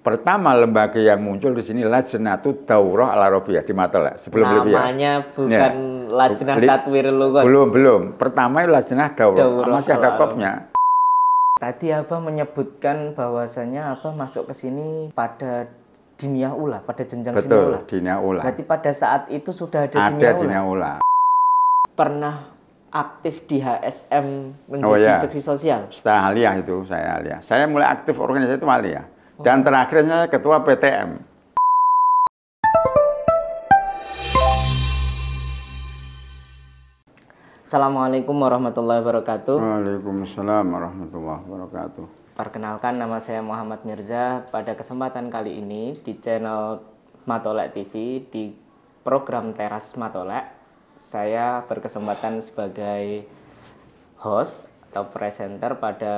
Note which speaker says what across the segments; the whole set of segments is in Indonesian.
Speaker 1: pertama lembaga yang muncul di sini Lajnatud Daurah Al Arabiyah di Matolek sebelum Libya.
Speaker 2: Namanya bukan Lajnah Tatwir Lugat.
Speaker 1: Belum. Pertama Lajnah Daurah. Masih ada kopnya.
Speaker 2: Tadi Abah menyebutkan bahwasanya Abah masuk ke sini pada Diniyah Ula, pada jenjang Diniyah Ula.
Speaker 1: Betul, Diniyah Ula.
Speaker 2: Berarti pada saat itu sudah ada
Speaker 1: Diniyah Ula.
Speaker 2: Pernah aktif di HSM menjadi seksi sosial?
Speaker 1: Setelah aliyah itu saya aliyah. Saya mulai aktif organisasi itu aliyah. Dan terakhir saya ketua PTM.
Speaker 2: Assalamualaikum warahmatullahi wabarakatuh.
Speaker 1: Waalaikumsalam warahmatullahi wabarakatuh.
Speaker 2: Perkenalkan, nama saya Muhammad Mirza. Pada kesempatan kali ini di channel Matolek TV di program Teras Matolek, saya berkesempatan sebagai host atau presenter pada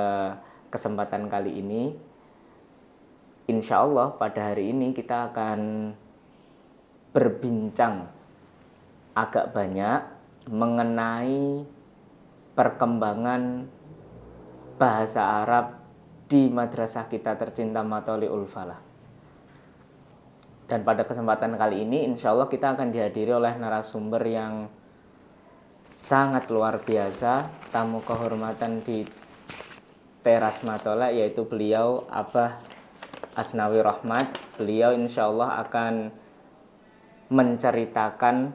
Speaker 2: kesempatan kali ini. Insya Allah pada hari ini kita akan berbincang agak banyak mengenai perkembangan bahasa Arab di madrasah kita tercinta Matoli'ul Falah. Dan pada kesempatan kali ini insya Allah kita akan dihadiri oleh narasumber yang sangat luar biasa, tamu kehormatan di Teras Matolek, yaitu beliau Abah Asnawi Rahmat. Beliau insya Allah akan menceritakan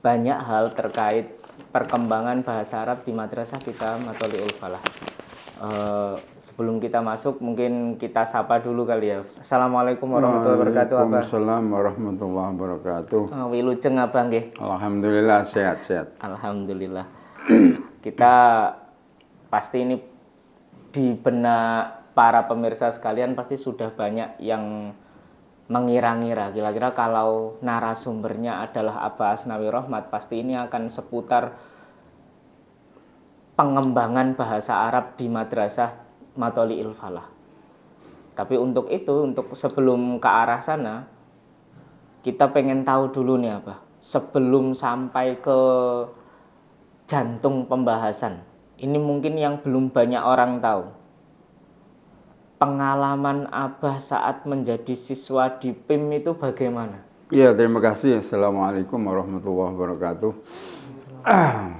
Speaker 2: banyak hal terkait perkembangan bahasa Arab di madrasah kita Matoli'ul Falah. Sebelum kita masuk, mungkin kita sapa dulu kali ya. Assalamualaikum warahmatullahi wabarakatuh.
Speaker 1: Waalaikumsalam warahmatullahi wabarakatuh.
Speaker 2: Wilujeng Abang nggih.
Speaker 1: Alhamdulillah sehat.
Speaker 2: Alhamdulillah. Kita pasti ini di benak para pemirsa sekalian pasti sudah banyak yang mengira-ngira kira-kira kalau narasumbernya adalah Abah Asnawi Rahmat, pasti ini akan seputar pengembangan bahasa Arab di madrasah Matoli'ul Falah. Tapi untuk sebelum ke arah sana, kita pengen tahu dulu nih Abah, sebelum sampai ke jantung pembahasan, ini mungkin yang belum banyak orang tahu. Pengalaman Abah saat menjadi siswa di PIM itu bagaimana?
Speaker 1: Iya, terima kasih. Assalamualaikum warahmatullahi wabarakatuh.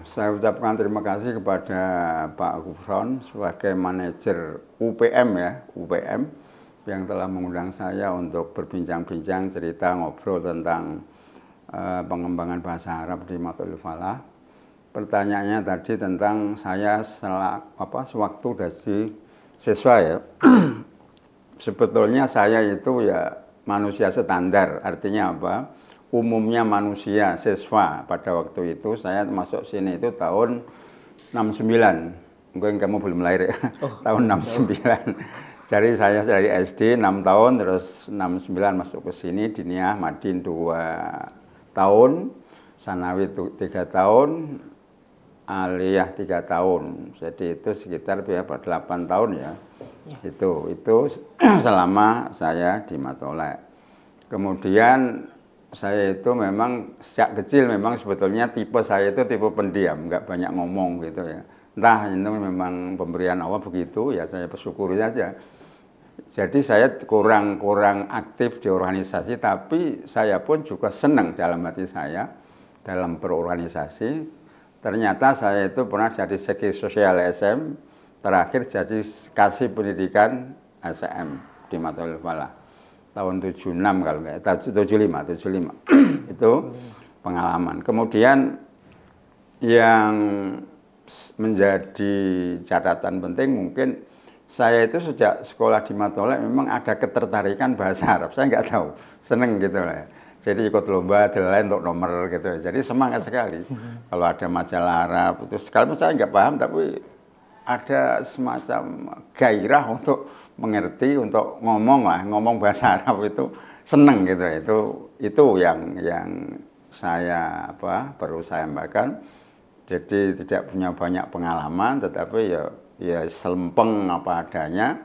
Speaker 1: Saya ucapkan terima kasih kepada Pak Gufron sebagai manajer UPM yang telah mengundang saya untuk berbincang-bincang, cerita, ngobrol tentang pengembangan bahasa Arab di Matoli'ul Falah. Pertanyaannya tadi tentang saya sewaktu jadi siswa ya. Sebetulnya saya itu ya manusia standar, artinya apa? Umumnya manusia siswa pada waktu itu. Saya masuk sini itu tahun 69. Mungkin kamu belum lahir ya. Tahun 69. Jadi saya dari SD 6 tahun, terus 69 masuk ke sini, Diniyah Madin 2 tahun, Sanawi 3 tahun, Aliyah 3 tahun. Jadi itu sekitar 8 tahun ya. Itu selama saya di Matolek. Kemudian saya itu memang sejak kecil memang sebetulnya tipe saya itu tipe pendiam, nggak banyak ngomong gitu ya. Entah itu memang pemberian Allah begitu ya, saya bersyukuri saja. Jadi saya kurang aktif di organisasi, tapi saya pun juga senang dalam hati saya dalam berorganisasi. Ternyata saya itu pernah jadi seksi sosial SM, terakhir jadi kasih pendidikan SM di Matoli'ul Falah. Tahun 76 kalau enggak, 75 itu pengalaman. Kemudian yang menjadi catatan penting mungkin saya itu sejak sekolah di Matolek memang ada ketertarikan bahasa Arab. Saya nggak tahu, seneng gitu lah. Jadi ikut lomba lain untuk nomor gitu. Jadi semangat sekali. Kalau ada majalah Arab itu sekalipun saya nggak paham tapi ada semacam gairah untuk mengerti, untuk ngomong bahasa Arab itu seneng gitu. Itu yang saya perlu saya sampaikan. Jadi tidak punya banyak pengalaman, tetapi ya selempeng apa adanya.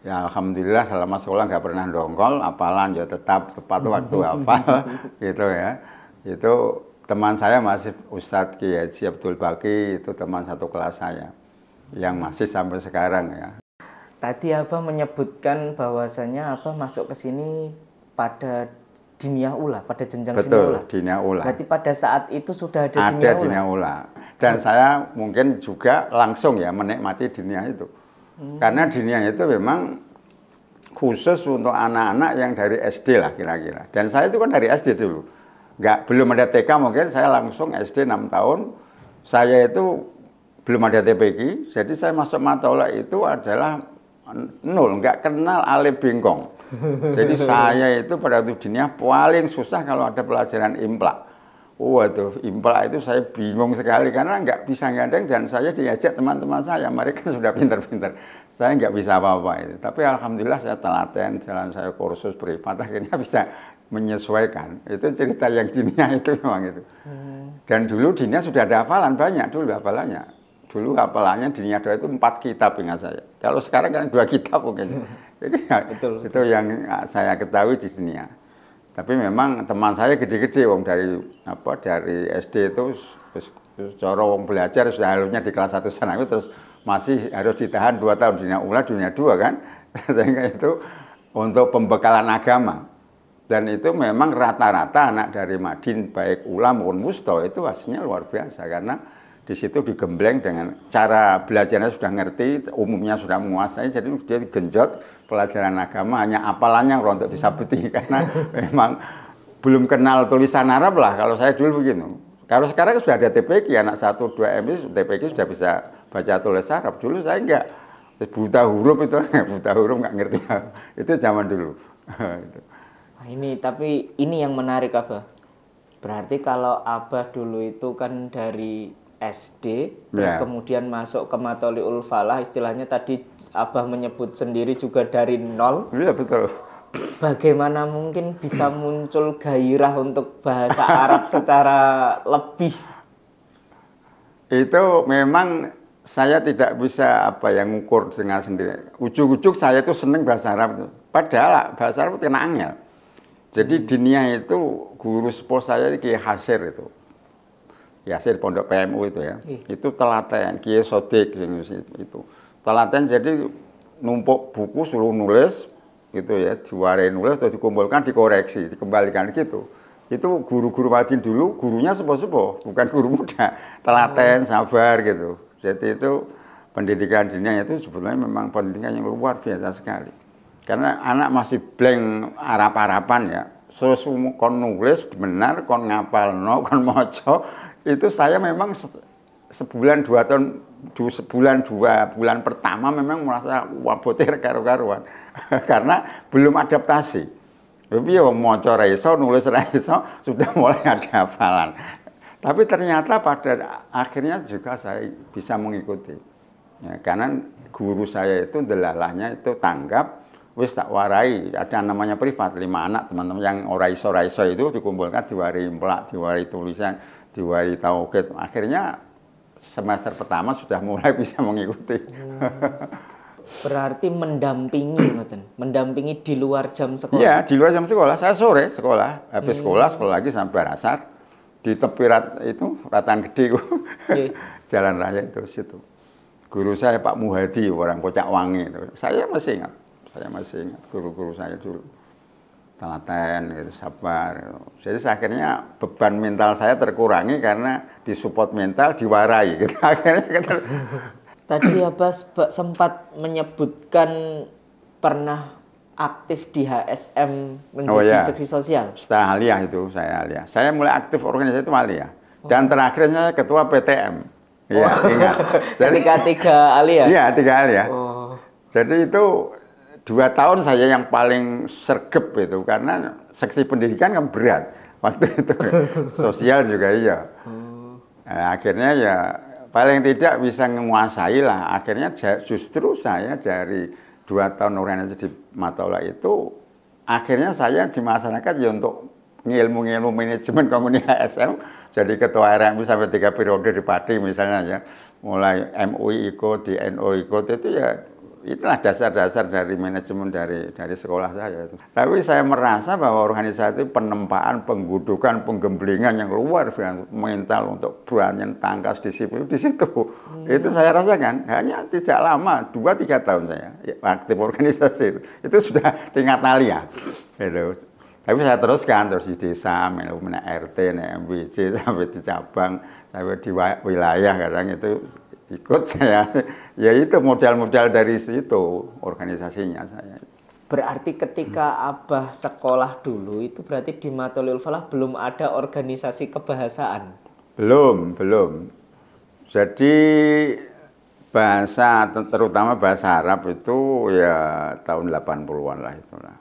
Speaker 1: Ya alhamdulillah selama sekolah nggak pernah dongkol, hafalan ya tetap tepat waktu hafal gitu ya. Itu teman saya masih Ustadz Kiai Haji Abdul Baqi, itu teman satu kelas saya yang masih sampai sekarang ya.
Speaker 2: Tadi Abah menyebutkan bahwasanya Abah masuk ke sini pada Diniyah Ula, pada jenjang Diniyah Ula.
Speaker 1: Betul, Diniyah Ula.
Speaker 2: Berarti pada saat itu sudah ada
Speaker 1: Ada
Speaker 2: Diniyah Ula.
Speaker 1: Diniyah Ula. Dan saya mungkin juga langsung ya menikmati Diniyah itu. Karena Diniyah itu memang khusus untuk anak-anak yang dari SD lah kira-kira. Dan saya itu kan dari SD dulu. Belum ada TK, mungkin saya langsung SD 6 tahun. Saya itu belum ada TPQ, jadi saya masuk Matola itu adalah nol, nggak kenal alif bengkong. Jadi saya itu pada waktu Diniyah paling susah kalau ada pelajaran implak. Waduh, implak itu saya bingung sekali karena nggak bisa ngadeng dan saya diajak teman-teman saya, mereka sudah pinter-pinter. Saya nggak bisa apa-apa itu. Tapi alhamdulillah saya telaten, jalan saya kursus privat, akhirnya bisa menyesuaikan. Itu cerita yang Diniyah itu memang itu. Dan dulu Diniyah sudah ada hafalan banyak dulu hafalannya. Dulu hafalannya Diniyah itu 4 kitab ingat saya. Kalau sekarang kan 2 kitab mungkin. Jadi
Speaker 2: Betul.
Speaker 1: itu yang saya ketahui di Diniyah. Tapi memang teman saya gede-gede wong dari SD itu cara wong belajar sudah harusnya di kelas 1 sana terus masih harus ditahan 2 tahun Diniyah Ula, Diniyah 2 kan. Sehingga itu untuk pembekalan agama. Dan itu memang rata-rata anak dari Madin baik Ula maupun Wusta itu hasilnya luar biasa karena di situ digembleng dengan cara belajarnya sudah ngerti, umumnya sudah menguasai, jadi dia digenjot pelajaran agama hanya apalannya rontok disabuti karena memang belum kenal tulisan Arab lah kalau saya dulu begini. Kalau sekarang sudah ada TPQ, anak 1, 2 MI TPQ sudah bisa baca tulis Arab. Dulu saya enggak, buta huruf itu, buta huruf nggak ngerti, itu zaman dulu.
Speaker 2: Nah, tapi ini yang menarik Abah. Berarti kalau Abah dulu itu kan dari SD, terus kemudian masuk ke Matoli'ul Falah, istilahnya tadi Abah menyebut sendiri juga dari nol.
Speaker 1: Iya betul.
Speaker 2: Bagaimana mungkin bisa muncul gairah untuk bahasa Arab secara lebih?
Speaker 1: Itu memang saya tidak bisa ngukur dengan sendiri. Ujuk-ujuk saya itu seneng bahasa Arab itu. Padahal bahasa Arab itu kena angel. Jadi Diniyah itu guru sepuh saya Kiai Hasir itu. Yasir Pondok PMU itu ya, itu telaten, Kiai Sodik itu telaten jadi numpuk buku suruh nulis gitu ya, diwarai nulis terus dikumpulkan dikoreksi, dikembalikan gitu. Itu guru-guru Madin dulu gurunya sepuh-sepuh, bukan guru muda, telaten, sabar gitu. Jadi itu pendidikan Diniyah itu sebetulnya memang pendidikan yang luar biasa sekali. Karena anak masih blank Arab-Araban ya, terus kon nulis benar, kon ngapal no, kon moco. Itu saya memang sebulan 2 bulan pertama memang merasa wabotir karu-karuan karena belum adaptasi. Tapi ya maca ra iso, nulis ra iso, sudah mulai ada hafalan. Tapi ternyata pada akhirnya juga saya bisa mengikuti. Ya, karena guru saya itu delalahnya itu tanggap wis tak warai, ada namanya privat 5 anak teman-teman yang ora iso itu dikumpulkan diwari implak, diwari tulisan, diwari tauhid. Akhirnya semester pertama sudah mulai bisa mengikuti.
Speaker 2: Berarti mendampingi di luar jam sekolah.
Speaker 1: Iya, di luar jam sekolah. Saya sore sekolah, habis sekolah lagi sampai asar di tepi Ratan Gede Jalan Raya itu situ. Guru saya Pak Muhadi orang Kocak Wangi itu. Saya masih ingat guru-guru saya dulu. Telaten, gitu, sabar. Gitu. Jadi akhirnya beban mental saya terkurangi karena disupport mental, diwarai. Gitu. Akhirnya
Speaker 2: tadi Abah sempat menyebutkan pernah aktif di HSM menjadi seksi sosial.
Speaker 1: Setelah aliyah itu saya aliyah. Saya mulai aktif organisasi itu aliyah. Dan terakhirnya saya ketua PTM. Iya, ingat.
Speaker 2: Jadi tiga aliyah?
Speaker 1: Iya, 3 aliyah. Jadi itu 2 tahun saya yang paling sergep itu karena seksi pendidikan kan berat waktu itu, sosial juga iya. Nah, akhirnya ya paling tidak bisa menguasai lah. Akhirnya justru saya dari 2 tahun organisasi di Matola itu, akhirnya saya di masyarakat ya untuk ngilmu manajemen komunikasi HSM, jadi ketua RMI sampai 3 periode di Pati misalnya ya, mulai MUI ikut, di NU ikut itu ya. itulah dasar-dasar dari manajemen dari sekolah saya itu. Tapi saya merasa bahwa organisasi itu penempaan, penggudukan, penggemblengan yang luar biasa, mental untuk berani tangkas disiplin di situ. Itu saya rasakan. Hanya tidak lama, 2-3 tahun saya aktif organisasi itu sudah tingkat alia. Gitu. Tapi saya teruskan terus di desa, melu RT, MWC sampai di cabang, sampai di wilayah kadang itu ikut saya. Ya itu modal-modal dari situ organisasinya saya.
Speaker 2: Berarti ketika Abah sekolah dulu itu berarti di Matoliul Falah belum ada organisasi kebahasaan?
Speaker 1: Belum. Jadi bahasa terutama bahasa Arab itu ya tahun 80-an lah itulah.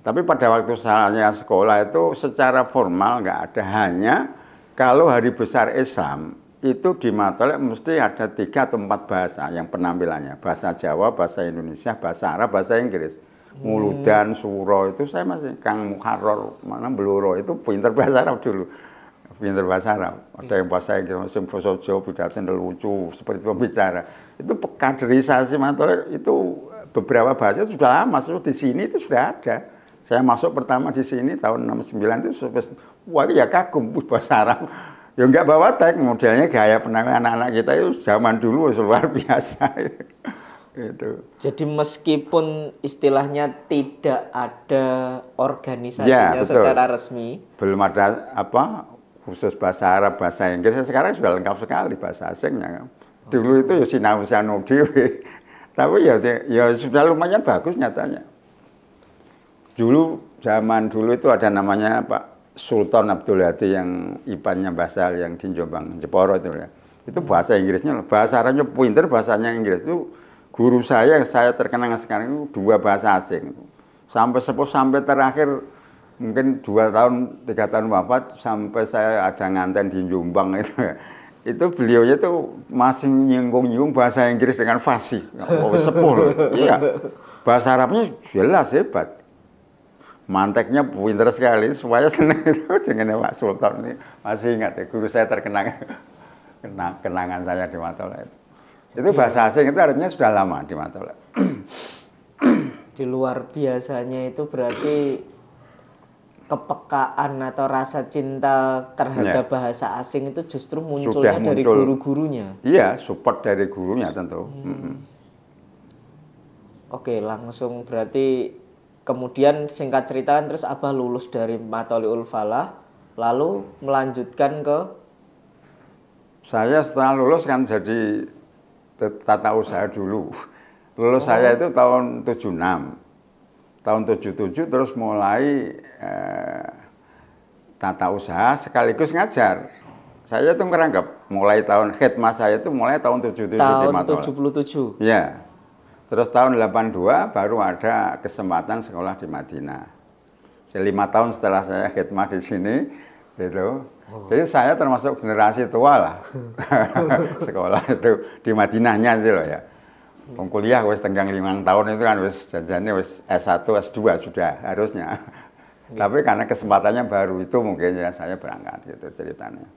Speaker 1: Tapi pada waktu saya sekolah itu secara formal nggak ada, hanya kalau hari besar Islam itu di Matolek mesti ada 3 atau 4 bahasa yang penampilannya. Bahasa Jawa, bahasa Indonesia, bahasa Arab, bahasa Inggris. Muludan, Suro itu saya masih, Kang Muharrar, mana Beluro itu pinter bahasa Arab dulu. Pinter bahasa Arab. Ada yang bahasa Inggris, Simfosojo, pidato lucu, seperti pembicara. Itu kaderisasi Matolek itu beberapa bahasa sudah lama, di sini itu sudah ada. Saya masuk pertama di sini tahun 69 itu, wah ya kagum bahasa Arab. Ya enggak bawa teks, modelnya gaya penampilan anak-anak kita itu zaman dulu luar biasa. Gitu.
Speaker 2: Jadi meskipun istilahnya tidak ada organisasinya ya, secara resmi,
Speaker 1: belum ada khusus bahasa Arab, bahasa Inggris. Sekarang sudah lengkap sekali bahasa asingnya. Dulu itu ya sinau-sinau dewe. Tapi ya sudah lumayan bagus nyatanya. Dulu zaman dulu itu ada namanya Pak Sultan Abdul Hadi yang ipannya Basal yang di Jombang, Jeporo itu ya. Itu bahasa Inggrisnya, bahasa Arabnya pinter, bahasanya Inggris itu guru saya yang saya terkenang sekarang itu 2 bahasa asing. Sampai terakhir mungkin 2 tahun, 3 tahun wafat, sampai saya ada nganten di Jombang itu ya. Itu beliaunya itu masih nyinggung bahasa Inggris dengan fasih. Sepuh. Iya. Bahasa Arabnya jelas hebat. Manteknya pinter sekali, supaya senang itu dengan Pak Sultan ini. Masih ingat ya, guru saya terkenang kenangan saya di Matolek. Itu bahasa asing itu artinya sudah lama di Matolek.
Speaker 2: Di luar biasanya itu berarti kepekaan atau rasa cinta terhadap bahasa asing itu justru munculnya dari guru-gurunya.
Speaker 1: Iya, support dari gurunya tentu.
Speaker 2: Oke, langsung berarti kemudian singkat cerita terus Abah lulus dari Matoliul Falah, lalu melanjutkan ke?
Speaker 1: Saya setelah lulus kan jadi tata usaha dulu. Lulus saya itu tahun 76. Tahun 77 terus mulai tata usaha sekaligus ngajar. Saya itu ngerangkep, mulai tahun khidmah saya itu mulai tahun 77 di Matolek.
Speaker 2: Tahun 77?
Speaker 1: Iya. Terus tahun 82 baru ada kesempatan sekolah di Madinah. Jadi 5 tahun setelah saya khidmah di sini, gitu. Jadi saya termasuk generasi tua lah. Sekolah itu di Madinahnya itu loh ya. Kuliah wis tenggang 5 tahun itu kan wis janjane wis S1, S2 sudah harusnya. Tapi karena kesempatannya baru itu mungkin ya saya berangkat gitu ceritanya.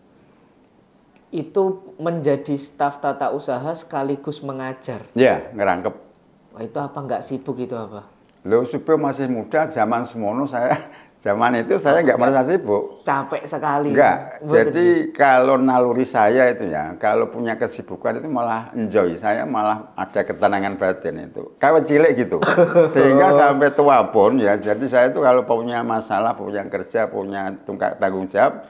Speaker 2: Itu menjadi staf tata usaha sekaligus mengajar?
Speaker 1: Iya, ngerangkep.
Speaker 2: Wah, itu apa nggak sibuk itu apa?
Speaker 1: Loh, supaya masih muda, zaman semono zaman itu saya nggak merasa sibuk.
Speaker 2: Capek sekali.
Speaker 1: Enggak, jadi kalau naluri saya itu ya, kalau punya kesibukan itu malah enjoy, saya malah ada ketenangan batin itu. Kayak cilik gitu, sehingga sampai tua pun ya, jadi saya itu kalau punya masalah, punya kerja, punya tanggung jawab,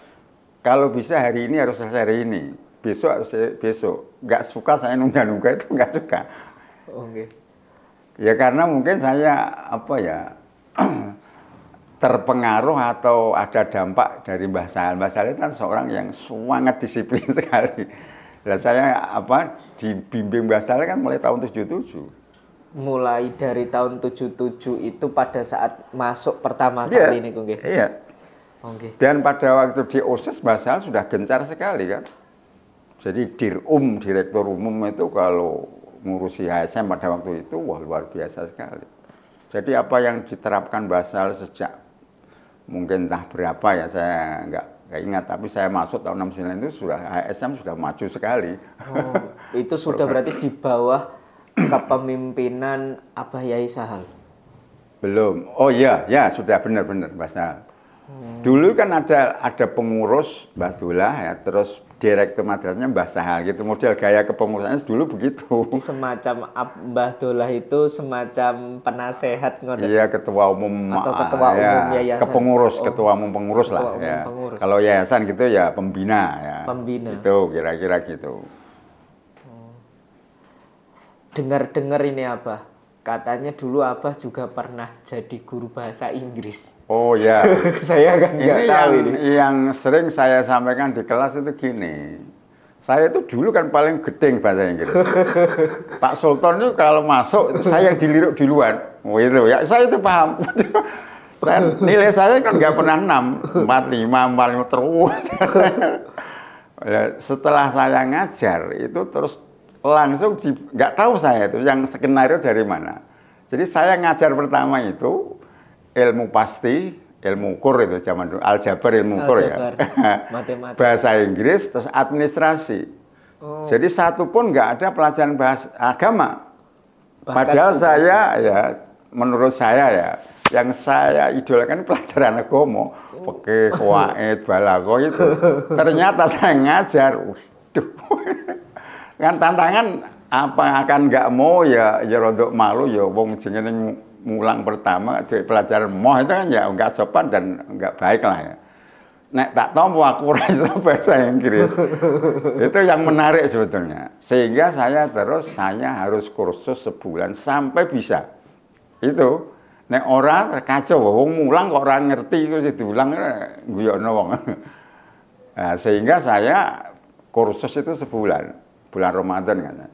Speaker 1: kalau bisa hari ini harus selesai hari ini, besok harus besok. Nggak suka saya nunda-nunda itu nggak suka.
Speaker 2: Oke.
Speaker 1: Ya karena mungkin saya terpengaruh atau ada dampak dari Mbah Sahal. Mbah Sahal itu kan seorang yang sangat disiplin sekali. Dan saya dibimbing Mbah Sahal kan mulai tahun 77.
Speaker 2: Mulai dari tahun 77 itu pada saat masuk pertama kali ini, Kung.
Speaker 1: Iya.
Speaker 2: Okay.
Speaker 1: Dan pada waktu di OSIS Mbah Sahal sudah gencar sekali kan. Jadi direktur umum itu kalau ngurusi HSM pada waktu itu, wah luar biasa sekali. Jadi apa yang diterapkan Mbah Sahal sejak mungkin entah berapa ya, saya nggak ingat, tapi saya masuk tahun 69 itu sudah HSM sudah maju sekali.
Speaker 2: Oh, itu sudah berarti di bawah kepemimpinan Abah Yai Sahal?
Speaker 1: Belum. Oh iya, ya sudah benar-benar Mbah Sahal. Dulu kan ada pengurus Mbah Dullah ya, terus direktur madrasahnya Mbah Sahal gitu. Model gaya kepengurusannya dulu begitu.
Speaker 2: Jadi semacam Mbah Dullah itu semacam penasehat ngoten.
Speaker 1: Iya, ketua umum
Speaker 2: atau ketua umum yayasan.
Speaker 1: Ketua umum pengurus
Speaker 2: ketua
Speaker 1: lah
Speaker 2: umum
Speaker 1: ya.
Speaker 2: pengurus.
Speaker 1: Kalau yayasan gitu ya pembina ya.
Speaker 2: Pembina.
Speaker 1: Itu kira-kira gitu.
Speaker 2: Dengar-dengar ini Abah, katanya dulu Abah juga pernah jadi guru bahasa Inggris.
Speaker 1: Oh ya.
Speaker 2: Saya kan nggak tahu ini.
Speaker 1: Yang sering saya sampaikan di kelas itu gini. Saya itu dulu kan paling gedeng bahasa Inggris. Pak Sultan itu kalau masuk itu saya yang dilirik duluan. Oh itu ya, saya itu paham. Nilai saya kan nggak pernah 6, 45 terus. Setelah saya ngajar itu terus langsung nggak tahu saya itu yang skenario dari mana. Jadi saya ngajar pertama itu ilmu pasti, ilmu ukur itu zaman dulu, aljabar ilmu ukur ya.
Speaker 2: Matematika.
Speaker 1: Bahasa Inggris terus administrasi. Jadi satu pun nggak ada pelajaran bahasa agama. Padahal saya ya menurut saya ya yang saya idolakan pelajaran agama, pakai kuwaid, balaghah itu. Ternyata saya ngajar, waduh. Kan tantangan apa akan nggak mau ya rodok malu ya wong jenenge mulang pertama di pelajaran moh itu kan ya nggak sopan dan nggak baik lah ya. Nek tak tompo aku ora iso bahasa Inggris. Itu yang menarik sebetulnya. Sehingga saya harus kursus sebulan sampai bisa. Itu nek ora kacau wong mulang kok ora ngerti terus diulang guyokno wong. Nah, sehingga saya kursus itu sebulan. Bulan Ramadan kan.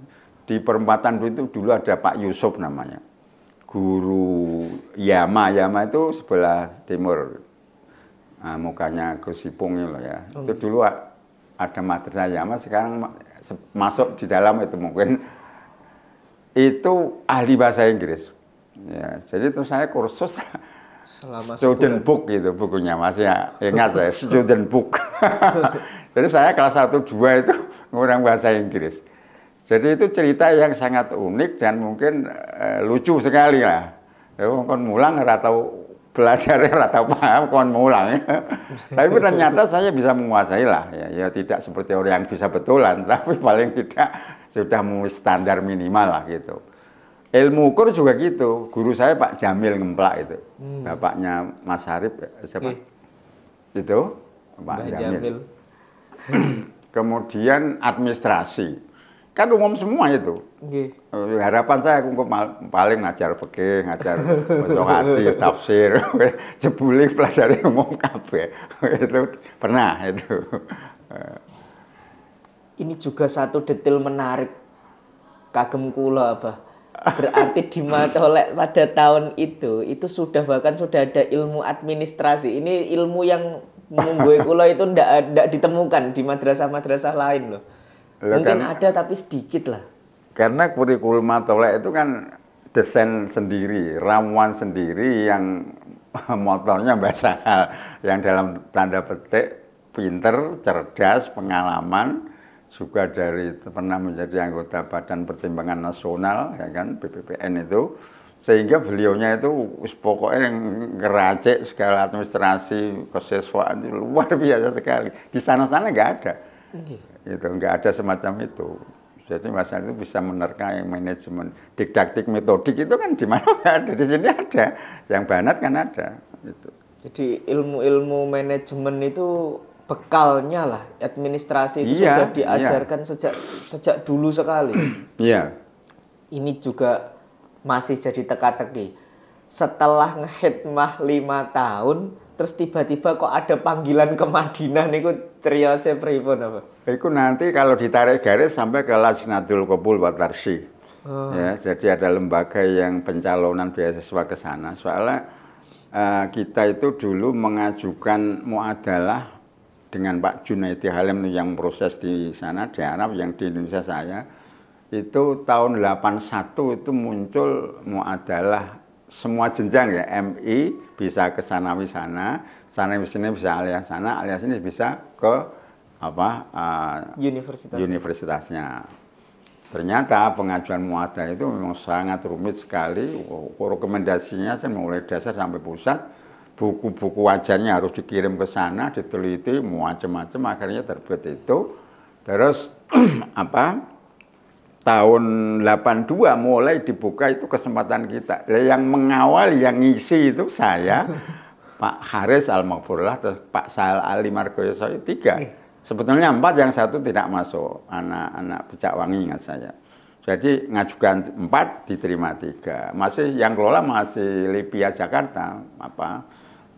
Speaker 1: Di perempatan itu dulu ada Pak Yusuf namanya. Guru Yama itu sebelah timur. Nah, mukanya Gus Ipung loh ya. Itu dulu ada madrasah Yama, sekarang masuk di dalam itu mungkin itu ahli bahasa Inggris. Ya, jadi itu saya kursus
Speaker 2: selama
Speaker 1: student
Speaker 2: sebulan.
Speaker 1: book gitu bukunya masih ya, ingat saya student book. Jadi saya kelas 1 2 itu ngurang bahasa Inggris. Jadi itu cerita yang sangat unik dan mungkin lucu sekali lah. Ya kon mulang ora tau belajar ora tau paham kon mulang. Tapi ternyata saya bisa menguasai lah ya. Ya tidak seperti orang yang bisa betulan, tapi paling tidak sudah memenuhi standar minimal lah gitu. Ilmu ukur juga gitu. Guru saya Pak Jamil Ngemplak itu. Bapaknya Mas Harip siapa? Itu Pak Jamil. Kemudian administrasi. Kan umum semua itu. Harapan saya aku paling ngajar fikih, ngajar masuk hadis, tafsir, jebule pelajari umum kabeh. Itu pernah itu.
Speaker 2: Ini juga satu detail menarik kagem kula Abah. Berarti di Matolek pada tahun itu sudah ada ilmu administrasi. Ini ilmu yang mungguhe kula itu ndak ditemukan di madrasah-madrasah lain loh. Mungkin kan, ada tapi sedikit lah.
Speaker 1: Karena kurikulum Matolek itu kan desain sendiri, ramuan sendiri yang motornya Mbah Sahal, yang dalam tanda petik pinter, cerdas, pengalaman, juga pernah menjadi anggota Badan Pertimbangan Nasional ya kan BPPN itu, sehingga beliaunya itu pokoknya yang ngeracik segala administrasi kesiswaan itu luar biasa sekali. Di sana-sana nggak ada, itu nggak ada semacam itu. Jadi Mas itu bisa menerka manajemen didaktik metodik itu kan di mana nggak ada, di sini ada, yang Banat kan ada. Gitu.
Speaker 2: Jadi ilmu-ilmu manajemen itu bekalnya lah, administrasi itu sudah diajarkan sejak dulu sekali.
Speaker 1: Iya.
Speaker 2: Ini juga masih jadi teka-teki. Setelah ngehitmah 5 tahun, terus tiba-tiba kok ada panggilan ke Madinah niku ceriyose pripun apa?
Speaker 1: Itu nanti kalau ditarik garis sampai ke Lajnatul Qabul wa Tarsyi. Ya, jadi ada lembaga yang pencalonan beasiswa ke sana. Soalnya kita itu dulu mengajukan muadalah dengan Pak Junaidi Halim yang proses di sana di Arab, yang di Indonesia saya itu tahun 81 itu muncul muadalah semua jenjang ya, MI bisa ke sanawi sana sini bisa alias sana, alias ini bisa ke universitasnya. Ternyata pengajuan muada itu memang sangat rumit sekali. Rekomendasinya saya mulai dasar sampai pusat. Buku-buku wajarnya harus dikirim ke sana, diteliti, macam-macam. Akhirnya terbit itu. Terus tahun 82 mulai dibuka itu kesempatan kita. Yang mengawal, yang ngisi itu saya, Pak Haris Al-Maghfurlah, terus Pak Sahal Ali Margoyoso, 3. Sebetulnya 4, yang 1 tidak masuk, anak-anak Becakwangi ingat saya. Jadi ngajukan 4, diterima 3. Masih yang kelola masih Lipia Jakarta,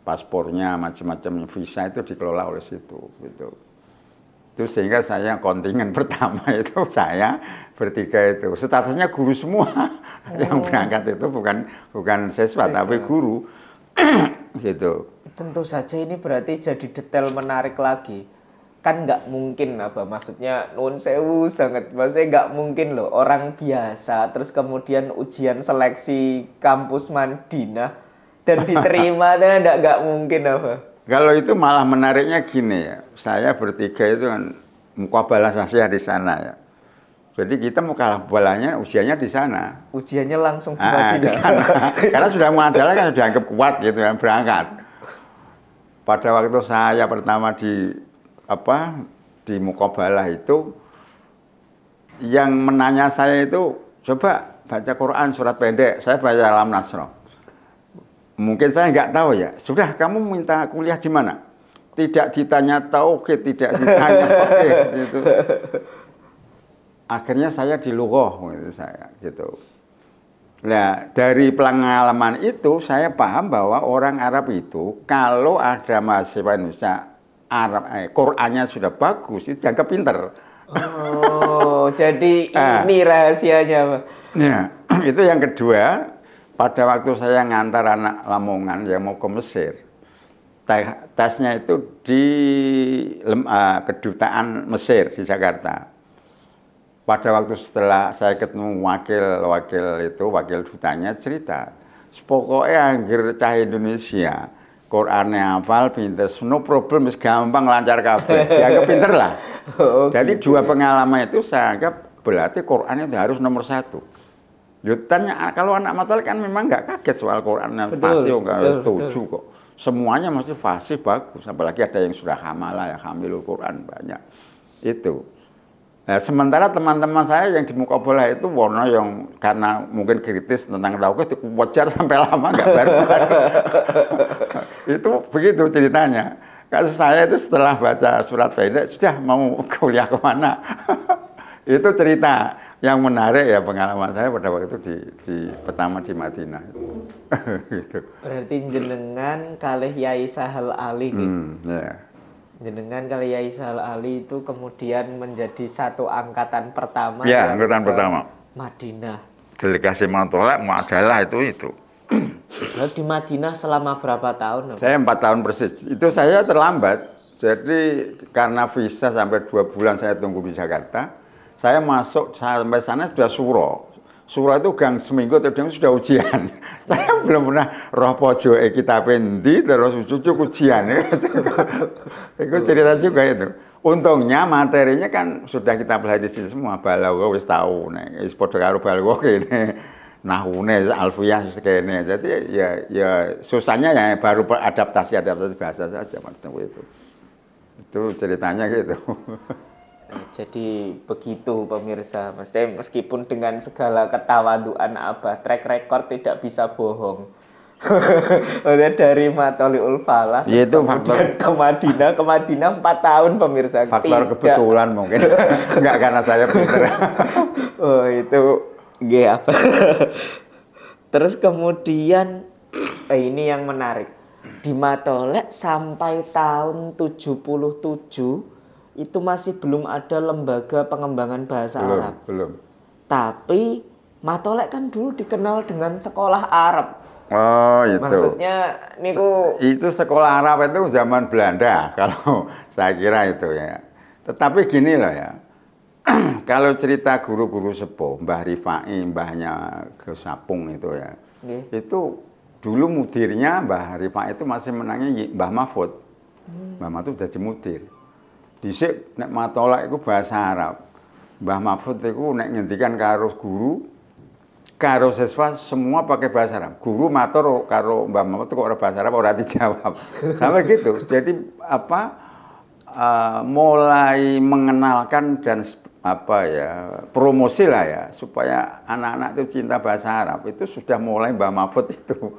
Speaker 1: paspornya macam-macam visa itu dikelola oleh situ, gitu. Itu sehingga saya kontingen pertama itu saya bertiga itu statusnya guru semua. Yang berangkat itu bukan siswa tapi guru, gitu.
Speaker 2: Tentu saja ini berarti jadi detail menarik lagi. Kan nggak mungkin maksudnya nuwun sewu sangat, maksudnya nggak mungkin loh orang biasa terus kemudian ujian seleksi kampus Madinah dan diterima. nggak mungkin
Speaker 1: Kalau itu malah menariknya gini ya, saya bertiga itu kan mukabalah saya di sana ya. Jadi kita mukabalahnya ujiannya di sana.
Speaker 2: Ujiannya langsung di Madinah.
Speaker 1: Di sana. Karena sudah muadalah kan sudah dianggap kuat gitu kan, berangkat. Pada waktu saya pertama di mukabalah itu, yang menanya saya itu, coba baca Quran surat pendek. Saya baca Alam Nasrah. Mungkin saya nggak tahu ya. Sudah, kamu minta kuliah di mana? Tidak ditanya tauhid, tidak ditanya fikih gitu. Akhirnya saya di lughah gitu. Nah, dari pengalaman itu saya paham bahwa orang Arab itu kalau ada mahasiswa Indonesia Qurannya sudah bagus, itu dianggap pinter.
Speaker 2: Oh, jadi ini rahasianya, Pak.
Speaker 1: Ya, itu yang kedua. Pada waktu saya ngantar anak Lamongan yang mau ke Mesir, tesnya itu di kedutaan Mesir di Jakarta. Pada waktu setelah saya ketemu wakil dutanya cerita, pokoknya anggere cah Indonesia, Qur'annya hafal, pinter, no problem, gampang, lancar kabeh, dianggap pinter lah. Jadi dua pengalaman itu saya anggap berarti Qur'annya itu harus nomor 1. Tanya, kalau anak matematik kan memang nggak kaget soal Qur'annya, pasti nggak setuju kok. Semuanya masih fasih bagus, apalagi ada yang sudah hamalah, ya hamilul Qur'an banyak. Itu. Nah, sementara teman-teman saya yang di mukabalah itu warna yang karena mungkin kritis tentang tauhid itu wajar sampai lama nggak baru. Itu begitu ceritanya. Kasus saya itu setelah baca surat pendek sudah mau kuliah kemana. Itu cerita yang menarik ya, pengalaman saya pada waktu itu pertama di Madinah. Gitu.
Speaker 2: Berarti jenengan kalih Yai Sahal Ali
Speaker 1: ya.
Speaker 2: Jenengan kali Yai Sahal Ali itu kemudian menjadi satu angkatan pertama.
Speaker 1: Ya, angkatan pertama.
Speaker 2: Madinah.
Speaker 1: Delegasi Matolak adalah itu.
Speaker 2: Lalu di Madinah selama berapa tahun?
Speaker 1: Saya 4 tahun persis. Itu saya terlambat. Jadi karena visa sampai 2 bulan saya tunggu di Jakarta. Saya masuk sampai sana sudah suro. Suro itu gang seminggu atau sudah ujian. Saya belum pernah roh pojo kita pendi terus cucuk ujian. Itu cerita juga itu. Untungnya materinya kan sudah kita pelajari di sini semua. Balaghah wis tahu nek wis padha karo balaghah kene. Nahune alfiyah sekene. Jadi ya susahnya ya baru adaptasi bahasa saja waktu itu. Itu ceritanya gitu.
Speaker 2: Jadi begitu pemirsa, meskipun dengan segala ketawaduan track record tidak bisa bohong. Dari Matholiul Falah
Speaker 1: itu faktor
Speaker 2: ke Madinah 4 tahun pemirsa.
Speaker 1: Faktor kebetulan mungkin. Enggak karena saya pinter.
Speaker 2: Oh, itu apa? Terus kemudian ini yang menarik. Di Matolek sampai tahun 77 itu masih belum ada lembaga pengembangan bahasa Arab.
Speaker 1: Belum.
Speaker 2: Tapi Matolek kan dulu dikenal dengan sekolah Arab.
Speaker 1: Oh, itu.
Speaker 2: Maksudnya niku
Speaker 1: itu sekolah Arab itu zaman Belanda kalau saya kira itu ya. Tetapi gini loh ya. Kalau cerita guru-guru sepuh, Mbah Rifai, mbahnya Gus Sapung itu ya. Itu dulu mudirnya Mbah Rifai itu masih menangi Mbah Mahfud. Mbah Mahfud jadi mudir. Dhisik nek Matolak itu bahasa Arab. Mbah Mahfud itu nek ngendikan karo guru, karo siswa semua pakai bahasa Arab. Guru matur karo Mbah Mahfud kok ora bahasa Arab ora dijawab. Sampai gitu. Jadi mulai mengenalkan dan promosi lah ya supaya anak-anak itu cinta bahasa Arab itu sudah mulai Mbah Mahfud itu.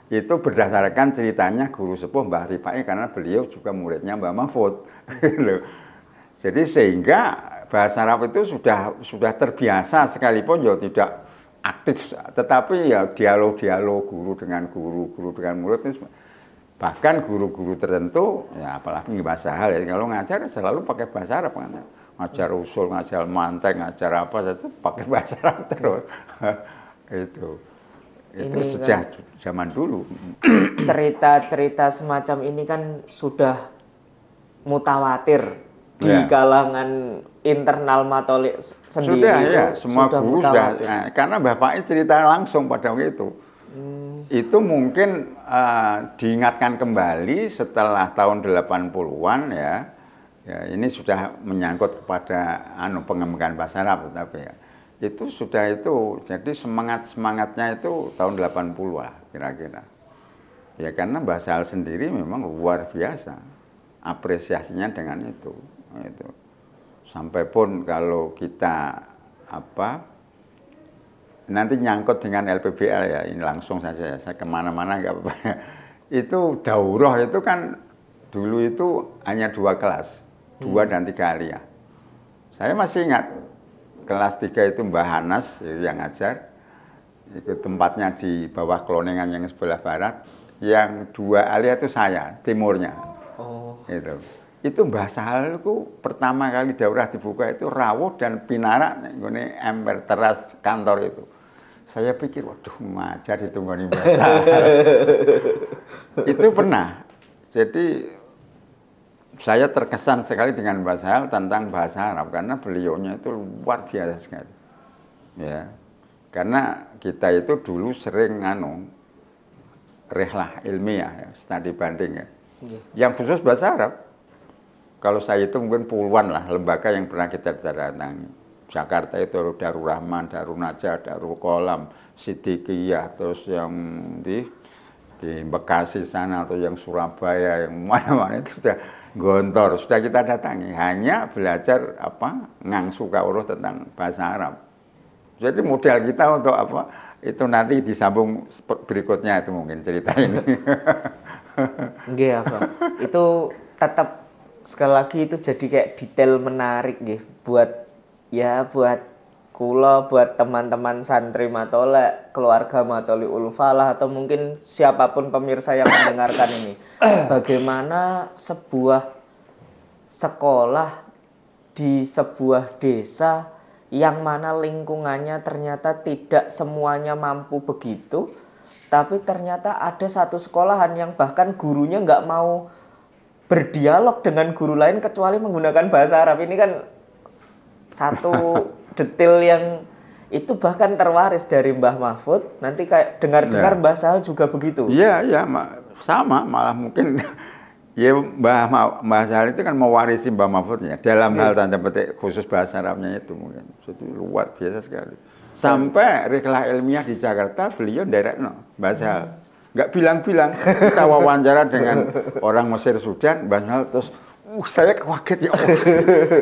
Speaker 1: Itu berdasarkan ceritanya guru sepuh Mbah Rifai karena beliau juga muridnya Mbah Mahfud. Jadi sehingga bahasa Arab itu sudah terbiasa sekalipun ya tidak aktif, tetapi ya dialog-dialog guru dengan murid itu bahkan guru-guru tertentu ya apalagi bahasa hal ya kalau ngajar selalu pakai bahasa Arab kan. Ngajar usul, ngajar mantek, ngajar apa saja pakai bahasa Arab terus. Itu
Speaker 2: Ini
Speaker 1: sejak zaman dulu.
Speaker 2: Cerita-cerita semacam ini kan sudah mutawatir di kalangan internal Matolik sendiri.
Speaker 1: Sudah ya, semua guru sudah. Karena Bapak cerita langsung pada waktu itu. Itu mungkin diingatkan kembali setelah tahun 80-an ya. Ya, ini sudah menyangkut kepada pengembangan bahasa Arab tetapi ya. Itu sudah itu. Jadi semangatnya itu tahun 80 lah kira-kira. Ya karena bahasa Arab sendiri memang luar biasa. Apresiasinya dengan itu. Sampai pun kalau kita nanti nyangkut dengan LPBL ya ini langsung saja ya, saya kemana-mana nggak apa-apa. Itu daurah itu kan dulu itu hanya 2 kelas, 2 dan 3 aliyah. Saya masih ingat kelas 3 itu Mbah Hanas yang ngajar, itu tempatnya di bawah Klonengan yang sebelah barat, yang 2 aliyah itu saya timurnya. Itu bahasa halku pertama kali daurah dibuka itu rawuh dan pinarak nggone ember teras kantor itu. Saya pikir waduh ngajar ditunggoni bahasa. Itu pernah. Jadi saya terkesan sekali dengan bahasa Arab tentang bahasa Arab karena beliaunya itu luar biasa sekali. Ya. Karena kita itu dulu sering rehlah ilmiah ya, studi banding ya. Yang khusus bahasa Arab. Kalau saya itu mungkin puluhan lah lembaga yang pernah kita datangi. Jakarta itu Darul Rahman, Darul Najah, Darul Kolam, Siddiqiyah, terus yang di Bekasi sana atau yang Surabaya, yang mana-mana itu sudah gontor, sudah kita datangi. Hanya belajar ngangsu kawruh tentang bahasa Arab. Jadi modal kita untuk itu nanti disambung berikutnya itu mungkin cerita ini.
Speaker 2: Nggih, itu tetap sekali lagi itu jadi kayak detail menarik nggih buat kula, buat teman-teman santri Matolek, keluarga Matoliul Falah atau mungkin siapapun pemirsa yang mendengarkan ini. Bagaimana sebuah sekolah di sebuah desa yang mana lingkungannya ternyata tidak semuanya mampu begitu, tapi ternyata ada satu sekolahan yang bahkan gurunya nggak mau berdialog dengan guru lain kecuali menggunakan bahasa Arab. Ini kan satu detail yang itu bahkan terwaris dari Mbah Mahfud. Nanti kayak dengar-dengar Mbah Sahal juga begitu.
Speaker 1: Iya, sama malah mungkin ya Mbah Sahal itu kan mewarisi Mbah Mahfudnya dalam hal tanda petik khusus bahasa Arabnya itu mungkin. Itu luar biasa sekali. Sampai rihlah ilmiah di Jakarta beliau direkno Mbah Sahal. Nggak bilang-bilang, kita wawancara dengan orang Mesir Sudan, Mbah Sahal terus saya kaget ya,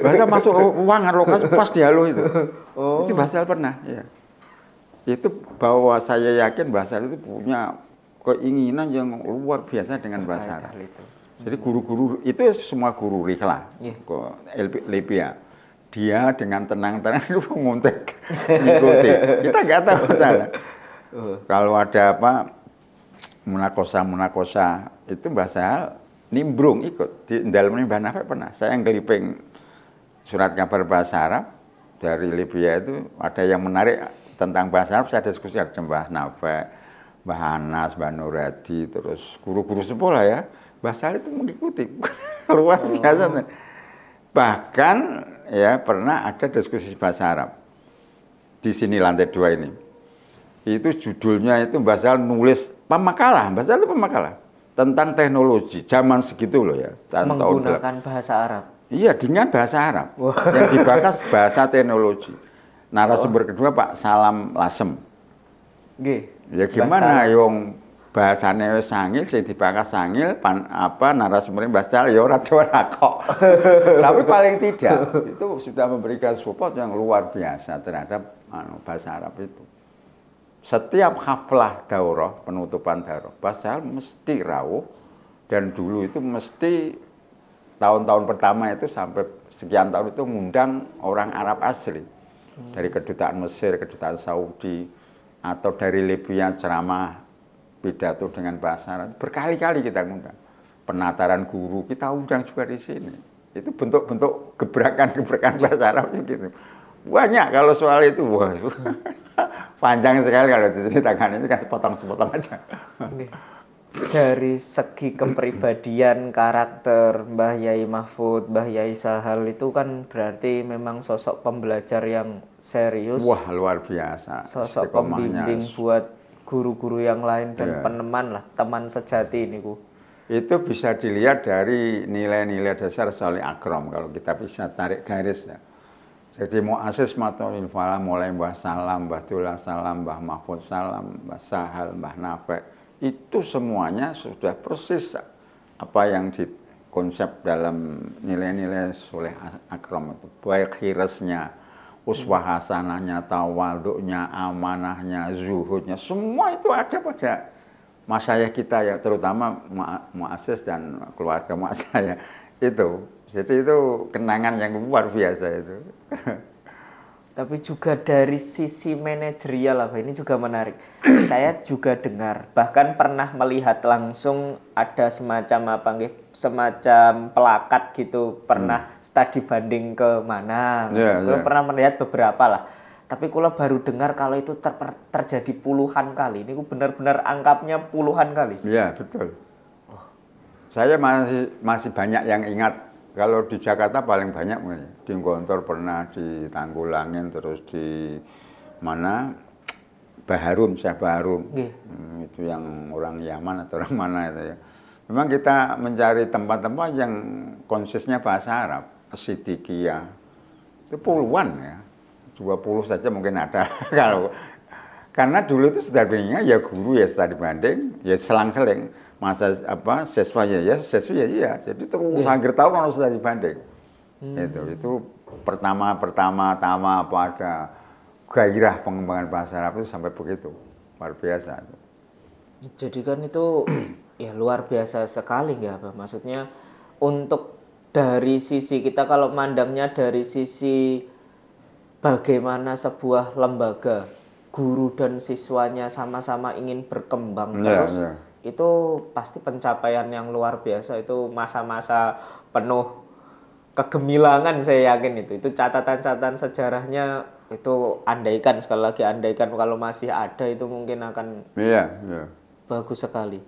Speaker 1: bahasa masuk ruangan lokasi pas dialog itu. Itu Mbah Sahal pernah, ya. Itu bahwa saya yakin Mbah Sahal itu punya keinginan yang luar biasa dengan bahasa Arab. Jadi guru-guru itu semua guru rihlah, Libya. Dia dengan tenang-tenang itu nguntek, ngikuti. Kita nggak tahu sana. Kalau ada munakosa itu Mbah Sahal nimbrung ikut di dalamnya Mbah Nafek pernah. Saya yang geliping surat kabar bahasa Arab dari Libya itu ada yang menarik tentang bahasa Arab. Saya diskusi ada Mbah Nafek, Mbah Hanas, Mbah Nuradi, terus guru-guru sekolah ya. Mbah Sahal itu mengikuti luar biasa. Bahkan ya pernah ada diskusi bahasa Arab di sini lantai 2 ini. Itu judulnya itu Mbah Sahal nulis pemakalah, Mbah Sahal itu pemakalah tentang teknologi zaman segitu loh ya.
Speaker 2: Menggunakan bahasa Arab.
Speaker 1: Iya, dengan bahasa Arab. Yang dibahas bahasa teknologi. Narasumber kedua Pak Salam Lasem.
Speaker 2: Nggih.
Speaker 1: Ya gimana yang bahasane wis sangil sing dibahas sangil narasumbernya bahasa ya ora kok. Tapi paling tidak itu sudah memberikan support yang luar biasa terhadap bahasa Arab itu. Setiap haflah daurah, penutupan daurah, bahasa Arab mesti rawuh dan dulu itu mesti tahun-tahun pertama itu sampai sekian tahun itu ngundang orang Arab asli. Dari kedutaan Mesir, kedutaan Saudi, atau dari Libya ceramah pidato dengan bahasa Arab. Berkali-kali kita ngundang. Penataran guru kita undang juga di sini. Itu bentuk gebrakan-gebrakan bahasa Arab gitu. Banyak kalau soal itu. Wah, panjang sekali kalau diceritakan, ini kan sepotong-sepotong aja.
Speaker 2: Dari segi kepribadian, karakter Mbah Yai Mahfud, Mbah Yai Sahal itu kan berarti memang sosok pembelajar yang serius.
Speaker 1: Wah, luar biasa.
Speaker 2: Sosok pembimbing buat guru-guru yang lain dan peneman lah, teman sejati ini Bu.
Speaker 1: Itu bisa dilihat dari nilai-nilai dasar Sholih Akram kalau kita bisa tarik garis ya. Jadi muassis Matolil Falah mulai Mbah Salam, Mbah Dullah Salam, Mbah Mahfud Salam, Mbah Sahal, Mbah Nafek, itu semuanya sudah persis apa yang dikonsep dalam nilai-nilai Sholih Akram itu. Baik hirasnya, uswah hasanahnya, tawaduknya, amanahnya, zuhudnya, semua itu ada pada masyayikh kita ya, terutama muassis dan keluarga masyayikh itu. Jadi itu kenangan yang luar biasa itu.
Speaker 2: Tapi juga dari sisi manajerial lah, ini juga menarik. Saya juga dengar, bahkan pernah melihat langsung ada semacam semacam pelakat gitu, pernah studi banding ke mana. Pernah melihat beberapa lah. Tapi kalau baru dengar kalau itu terjadi puluhan kali. Ini benar-benar angkapnya puluhan kali.
Speaker 1: Iya, betul. Saya masih banyak yang ingat. Kalau di Jakarta paling banyak mungkin. Di Gontor pernah, di Tanggulangin, terus di mana Baharum, Syekh Baharum. Itu yang orang Yaman atau orang mana itu ya. Memang kita mencari tempat-tempat yang konsisnya bahasa Arab. Siddiqiyah. Itu puluhan ya. 20 saja mungkin ada. Kalau karena dulu itu studi bandingnya ya guru ya studi banding, ya selang-seling. Masa siswa ya siswa ya. Jadi terus hampir tahun kalau studi banding. Itu pertama apa ada gairah pengembangan bahasa Arab itu sampai begitu. Luar biasa.
Speaker 2: Jadi kan itu ya luar biasa sekali ya, Pak. Maksudnya untuk dari sisi kita kalau mandangnya dari sisi bagaimana sebuah lembaga guru dan siswanya sama-sama ingin berkembang terus, itu pasti pencapaian yang luar biasa. Itu masa-masa penuh kegemilangan, saya yakin itu catatan-catatan sejarahnya. Itu andaikan, sekali lagi andaikan kalau masih ada itu mungkin akan bagus sekali.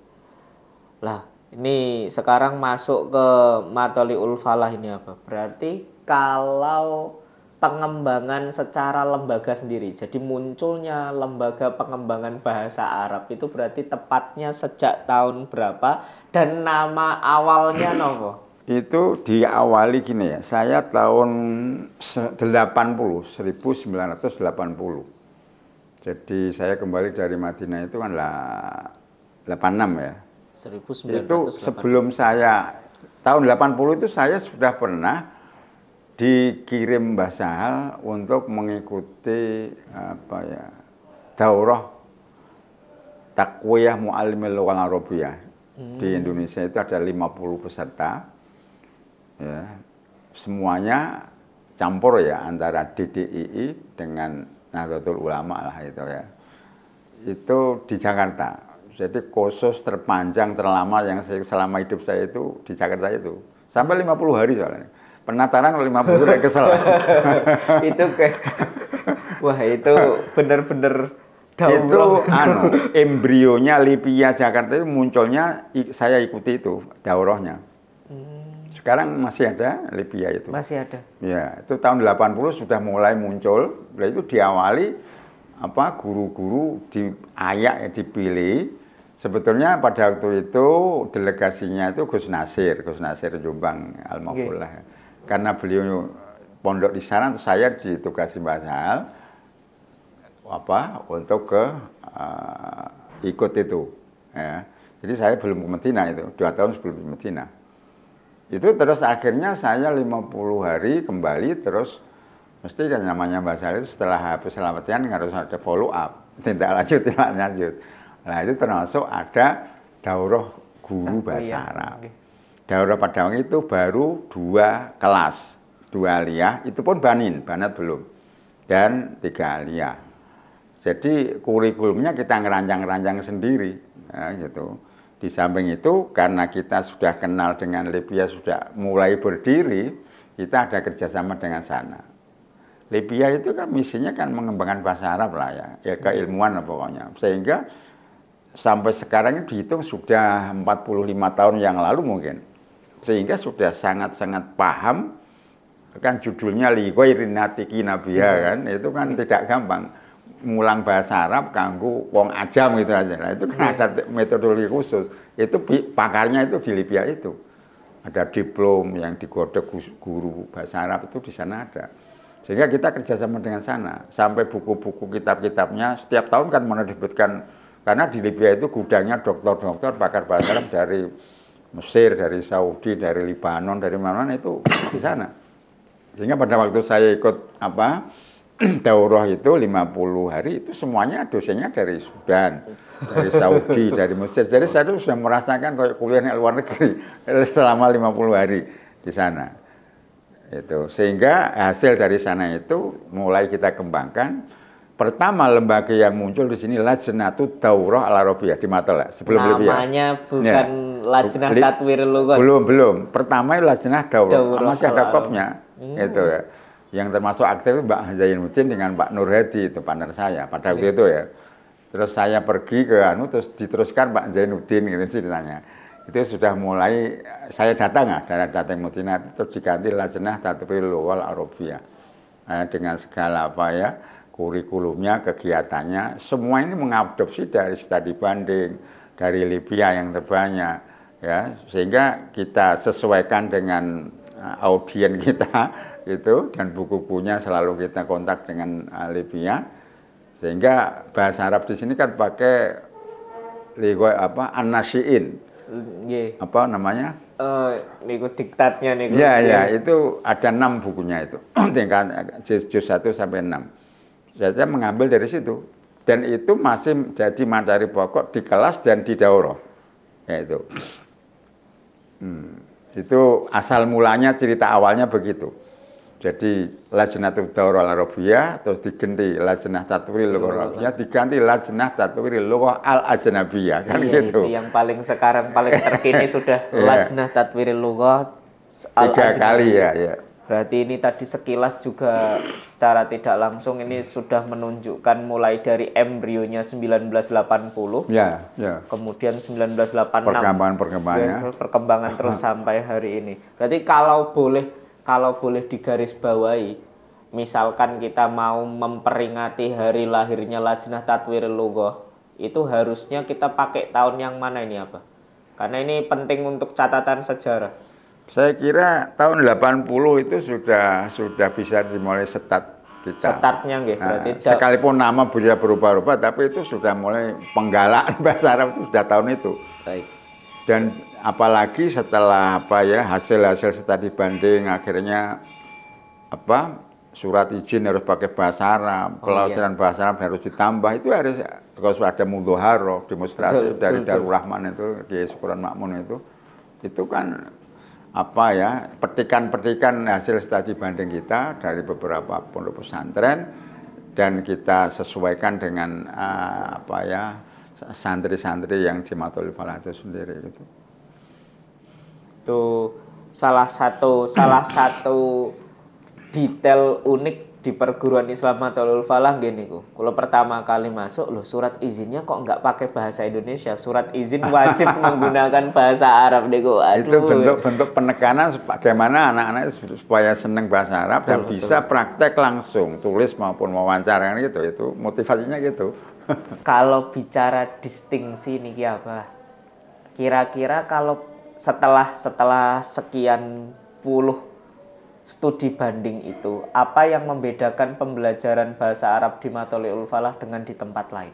Speaker 2: Lah ini sekarang masuk ke Matoli'ul Falah ini apa? Berarti kalau pengembangan secara lembaga sendiri. Jadi munculnya lembaga pengembangan bahasa Arab itu berarti tepatnya sejak tahun berapa dan nama awalnya nopo?
Speaker 1: Itu diawali gini ya. Saya tahun 1980. Jadi saya kembali dari Madinah itu kan 86 ya. 1980. Itu sebelum saya tahun 80 itu saya sudah pernah dikirim Mbah Sahal untuk mengikuti daurah takwiyah mu'allimil lughal arabiyyah. Di Indonesia itu ada 50 peserta. Ya, semuanya campur ya antara DDII dengan Nahdlatul Ulama lah itu ya. Itu di Jakarta. Jadi kursus terpanjang terlama yang selama hidup saya itu di Jakarta itu. Sampai 50 hari soalnya. Penataran 50 udah kesel.
Speaker 2: Itu kayak wah itu bener-bener
Speaker 1: itu embrionya Libya Jakarta itu munculnya saya ikuti itu daurahnya. Sekarang masih ada Libya itu.
Speaker 2: Masih ada.
Speaker 1: Ya, itu tahun 80 sudah mulai muncul. Itu diawali guru-guru dipilih. Sebetulnya pada waktu itu delegasinya itu Gus Nasir Jombang Al-Mafullah. karena beliau pondok di sana, saya ditugasi Mbah Sahal untuk ikut itu. Ya. Jadi saya belum ke Medina itu, 2 tahun sebelum ke Medina. Itu terus akhirnya saya 50 hari kembali, terus mesti kan namanya Mbah Sahal itu setelah habis latihan harus ada follow up, tindak lanjut. Nah itu termasuk ada daurah guru bahasa Arab. Daurah pada waktu itu baru 2 kelas, 2 aliyah, itu pun banat belum, dan 3 aliyah. Jadi kurikulumnya kita ngerancang-rancang sendiri, ya, gitu. Di samping itu karena kita sudah kenal dengan Libya, sudah mulai berdiri, kita ada kerjasama dengan sana. Libya itu kan misinya kan mengembangkan bahasa Arab lah ya keilmuan lah pokoknya. Sehingga sampai sekarang ini dihitung sudah 45 tahun yang lalu mungkin. Sehingga sudah sangat-sangat paham, kan judulnya li ghairin natiki nabiyya kan, itu kan tidak gampang. Mulang bahasa Arab kanggo wong ajam gitu aja. Nah, itu kan ada metodologi khusus. Itu pakarnya itu di Libya itu. Ada diplom yang digodok guru bahasa Arab itu di sana ada. Sehingga kita kerjasama dengan sana. Sampai buku-buku kitab-kitabnya setiap tahun kan menerbitkan, karena di Libya itu gudangnya dokter-dokter pakar bahasa Arab dari Mesir, dari Saudi, dari Libanon, dari mana-mana itu di sana. Sehingga pada waktu saya ikut daurah itu 50 hari itu semuanya dosennya dari Sudan, dari Saudi, dari Mesir. Jadi saya itu sudah merasakan kayak kuliah di luar negeri selama 50 hari di sana. Itu sehingga hasil dari sana itu mulai kita kembangkan. Pertama lembaga yang muncul di sini Lajnatut Daurah Al-Arabiyah di Matola sebelum Libya.
Speaker 2: Namanya bukan Lajnah Tatwirul Lughat.
Speaker 1: Belum. Pertama Lajnah Daurah masih ada kopnya. Itu ya. Yang termasuk aktif itu Mbak Zainuddin dengan Pak Nur Hadi, itu partner saya pada waktu itu ya. Terus saya pergi ke terus diteruskan Pak Zainuddin gitu ceritanya. Itu sudah mulai saya datang datang Medina terus diganti Lajnah Tatwirul Lughat Arabiyah. Dengan segala kurikulumnya, kegiatannya, semua ini mengadopsi dari studi banding dari Libya yang terbanyak ya, sehingga kita sesuaikan dengan audien kita itu, dan buku-bukunya selalu kita kontak dengan Libya, sehingga bahasa Arab di sini kan pakai an-nasyiin, apa namanya?
Speaker 2: Niku diktatnya niku.
Speaker 1: Ya, itu ada 6 bukunya itu, tingkat juz 1 sampai 6. Saya mengambil dari situ, dan itu masih jadi materi pokok di kelas dan di daurah, yaitu. Itu asal mulanya, cerita awalnya begitu. Jadi Lajnatut Daurah Al-Arabiyah terus diganti Lajnah Tatwirul Lughat Arabiyah, diganti Lajnah Tatwirul Lughat Al-Ajnabiyah kan gitu.
Speaker 2: Itu yang paling sekarang paling terkini sudah Lajnah Tatwirul Lughat
Speaker 1: 3 kali ya.
Speaker 2: Berarti ini tadi sekilas juga secara tidak langsung ini sudah menunjukkan mulai dari embrionya 1980.
Speaker 1: Ya.
Speaker 2: Kemudian 1986. Perkembangan terus sampai hari ini. Berarti kalau boleh digarisbawahi, misalkan kita mau memperingati hari lahirnya Lajnah Tatwirul Lughat, itu harusnya kita pakai tahun yang mana ini apa? Karena ini penting untuk catatan sejarah.
Speaker 1: Saya kira tahun 80 itu sudah bisa dimulai start kita.
Speaker 2: Startnya nggih, berarti
Speaker 1: sekalipun nama bisa berubah-ubah, tapi itu sudah mulai penggalaan bahasa Arab itu sudah tahun itu.
Speaker 2: Baik.
Speaker 1: Dan apalagi setelah hasil-hasil studi banding, akhirnya surat izin harus pakai bahasa Arab, pelajaran bahasa Arab harus ditambah, itu harus kalau ada mudhaharah, demonstrasi dari Darul Rahman itu di Syukuran Makmun itu kan petikan-petikan hasil studi banding kita dari beberapa pondok pesantren, dan kita sesuaikan dengan santri-santri yang di Matul Falah itu sendiri gitu.
Speaker 2: Itu salah satu detail unik di perguruan Islam Matul Falah gini kalau pertama kali masuk surat izinnya kok nggak pakai bahasa Indonesia, surat izin wajib menggunakan bahasa Arab niku.
Speaker 1: Itu bentuk penekanan bagaimana anak-anak supaya seneng bahasa Arab dan bisa praktek langsung, tulis maupun wawancara kan gitu. Itu motivasinya gitu.
Speaker 2: Kalau bicara distingsi niki apa? Kira-kira kalau setelah sekian puluh studi banding itu, apa yang membedakan pembelajaran bahasa Arab di Matholiul Falah dengan di tempat lain?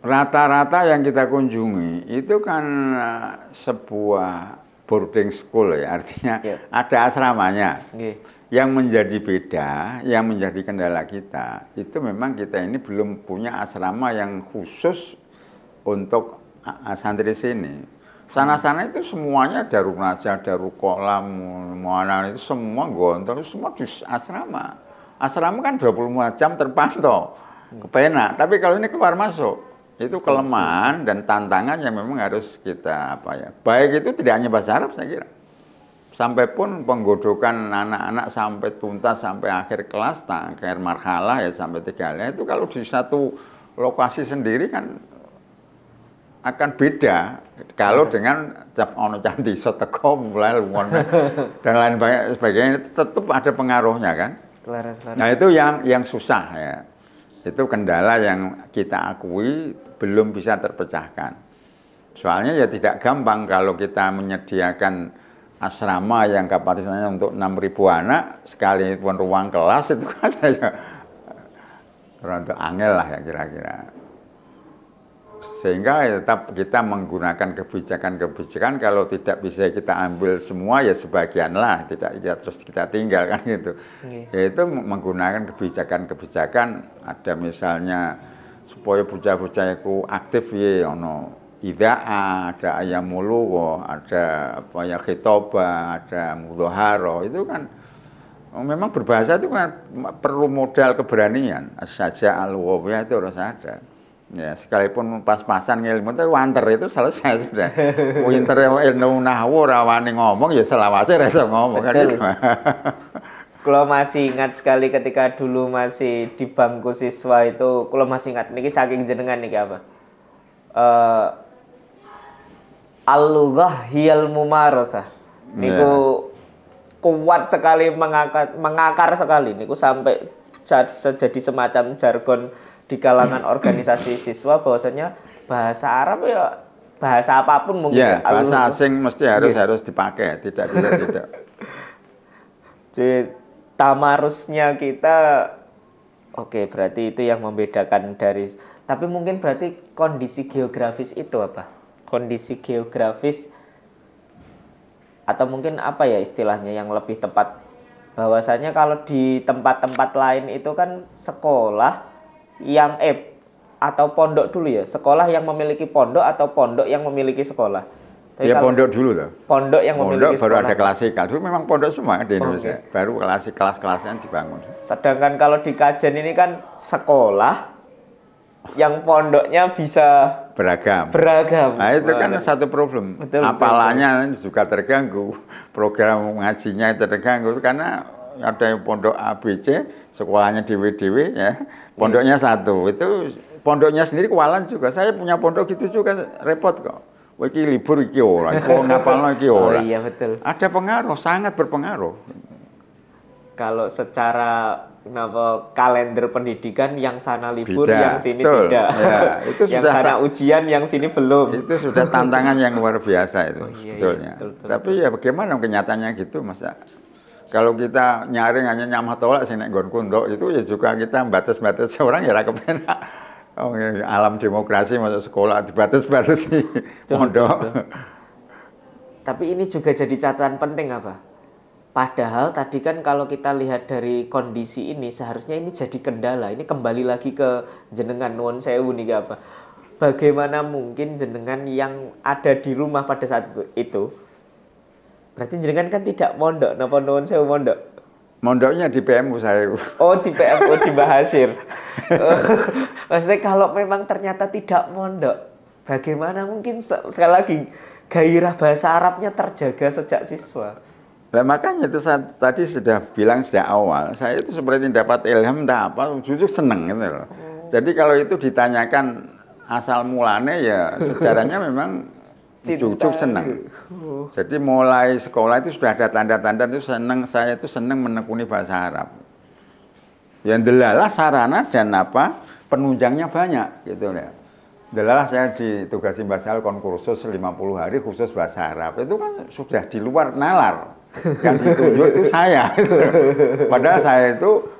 Speaker 1: Rata-rata yang kita kunjungi itu kan sebuah boarding school ya, artinya ada asramanya. Yang menjadi beda, yang menjadi kendala kita, itu memang kita ini belum punya asrama yang khusus untuk santri sini. Sana-sana itu semuanya Darul Najah, Darul Kolam, mana itu semua gontor, semua di asrama. Asrama kan 24 jam terpantau, kepenak. Tapi kalau ini keluar masuk, itu kelemahan dan tantangan yang memang harus kita baik itu tidak hanya bahasa Arab saya kira. Sampai pun penggodokan anak-anak sampai tuntas sampai akhir kelas, akhir marhalah ya sampai 3 itu kalau di satu lokasi sendiri kan akan beda kalau dengan cap ono cantik soteko mulai dan lain sebagainya itu tetap ada pengaruhnya kan. Nah itu yang susah ya. Itu kendala yang kita akui belum bisa terpecahkan. Soalnya ya tidak gampang kalau kita menyediakan asrama yang kapasitasnya untuk 6.000 anak sekalipun ruang kelas itu kan saja untuk angel lah ya kira-kira. Sehingga ya tetap kita menggunakan kebijakan-kebijakan kalau tidak bisa kita ambil semua ya sebagian lah, tidak terus kita tinggalkan gitu. Yaitu menggunakan kebijakan-kebijakan ada misalnya supaya bocah-bocah itu aktif ya ono ida'a, ada ayam mulu, ada khitobah, ada mudhaharo, itu kan memang berbahasa itu kan perlu modal keberanian. Asyaja al-wawiyah itu harus ada. Ya, sekalipun pas-pasan ngilmu itu wanter itu selesai sudah. Winter ilmu nahwu rawani ngomong ya selawase ra iso ngomong kan itu.
Speaker 2: Kalau masih ingat sekali ketika dulu masih di bangku siswa itu, kalau masih ingat niki saking jenengan niki apa? Al-lughah hiyal mumarasah. Niku kuat sekali mengakar sekali niku sampai jadi semacam jargon di kalangan organisasi siswa bahwasanya bahasa Arab ya bahasa apapun mungkin
Speaker 1: ya, bahasa asing mesti harus dipakai, tidak bisa tidak.
Speaker 2: Jadi tamarusnya kita berarti itu yang membedakan dari, tapi mungkin berarti kondisi geografis itu apa? Kondisi geografis atau mungkin apa ya istilahnya yang lebih tepat, bahwasanya kalau di tempat-tempat lain itu kan sekolah yang atau pondok dulu ya, sekolah yang memiliki pondok atau pondok yang memiliki sekolah.
Speaker 1: Tapi ya pondok dulu loh.
Speaker 2: Pondok yang memiliki
Speaker 1: pondok baru
Speaker 2: sekolah.
Speaker 1: Ada klasikal. Dulu memang pondok semua di Indonesia. Baru kelas-kelasnya dibangun.
Speaker 2: Sedangkan kalau di Kajen ini kan sekolah yang pondoknya bisa beragam.
Speaker 1: Nah itu kan satu problem. Betul, apalanya juga terganggu. Program ngajinya itu terganggu karena ada yang pondok ABC, sekolahnya dewe-dewe ya. Pondoknya satu. Itu pondoknya sendiri kualan juga. Saya punya pondok gitu juga repot kok. Iki libur iki ora, kok ngapalno iki ora.
Speaker 2: Oh iya betul.
Speaker 1: Ada pengaruh, sangat berpengaruh.
Speaker 2: Kalau secara kalender pendidikan yang sana libur, yang sini tidak.
Speaker 1: Ya, itu
Speaker 2: yang
Speaker 1: sudah
Speaker 2: sana ujian, yang sini belum.
Speaker 1: Itu sudah tantangan yang luar biasa itu sebetulnya.
Speaker 2: Iya, betul.
Speaker 1: Tapi ya bagaimana kenyataannya gitu masa. Kalau kita nyaring hanya nyamah tolak sing nek nggon kundok itu ya juga kita batas-batas orang ya ra kepenak. Oh, ya, alam demokrasi masuk sekolah dibatas-batasi pondok.
Speaker 2: Tapi ini juga jadi catatan penting apa? Padahal tadi kan kalau kita lihat dari kondisi ini seharusnya ini jadi kendala. Ini kembali lagi ke jenengan nuwun sewu nih apa? Bagaimana mungkin jenengan yang ada di rumah pada saat itu? Berarti jenengan kan tidak mondok, napa nuwun sewu mondok?
Speaker 1: Mondoknya di PMU saya.
Speaker 2: Oh, di PMU di Bahasir. Maksudnya kalau memang ternyata tidak mondok, bagaimana mungkin sekali lagi gairah bahasa Arabnya terjaga sejak siswa?
Speaker 1: Nah, makanya itu saya tadi sudah bilang sejak awal, saya itu seperti dapat ilham entah apa, justru seneng gitu loh. Jadi kalau itu ditanyakan asal mulanya ya sejarahnya memang cucuk seneng. Jadi mulai sekolah itu sudah ada tanda-tanda itu seneng, saya itu seneng menekuni bahasa Arab. Yang delalah sarana dan penunjangnya banyak gitu ya. Delalah saya ditugasi bahasa Arab kursus 50 hari khusus bahasa Arab. Itu kan sudah di luar nalar. Yang ditunjuk itu saya. Padahal saya itu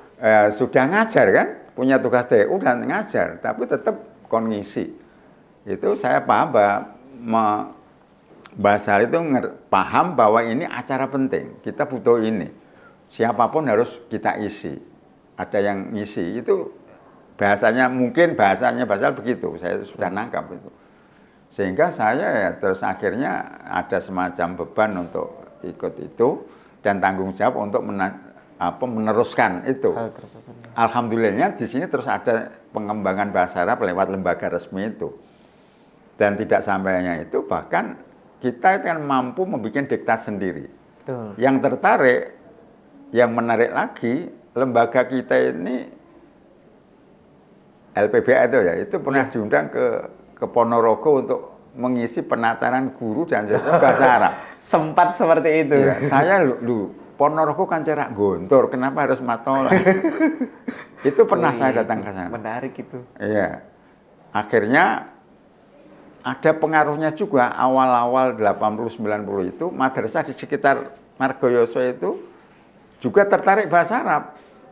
Speaker 1: sudah ngajar kan, punya tugas TU dan ngajar, tapi tetap kondisi. Itu saya paham bahwa bahasa itu paham bahwa ini acara penting, kita butuh ini. Siapapun harus kita isi. Ada yang ngisi itu bahasanya mungkin bahasanya begitu. Saya sudah nangkap itu. Sehingga saya ya terus akhirnya ada semacam beban untuk ikut itu dan tanggung jawab untuk meneruskan itu. Alhamdulillahnya di sini terus ada pengembangan bahasa Arab lewat lembaga resmi itu. Dan tidak sampainya itu bahkan kita kan mampu membuat diktat sendiri.
Speaker 2: Betul.
Speaker 1: Yang tertarik, yang menarik lagi, lembaga kita ini LPBA itu ya, itu pernah diundang ke Ponorogo untuk mengisi penataran guru dan bahasa Arab.
Speaker 2: Sempat seperti itu.
Speaker 1: Ya, saya Ponorogo kan cerak gontor, kenapa harus matola? Itu pernah saya datang ke sana.
Speaker 2: Menarik itu.
Speaker 1: Iya. Akhirnya ada pengaruhnya juga awal-awal 80-90 itu madrasah di sekitar Margoyoso itu juga tertarik bahasa Arab.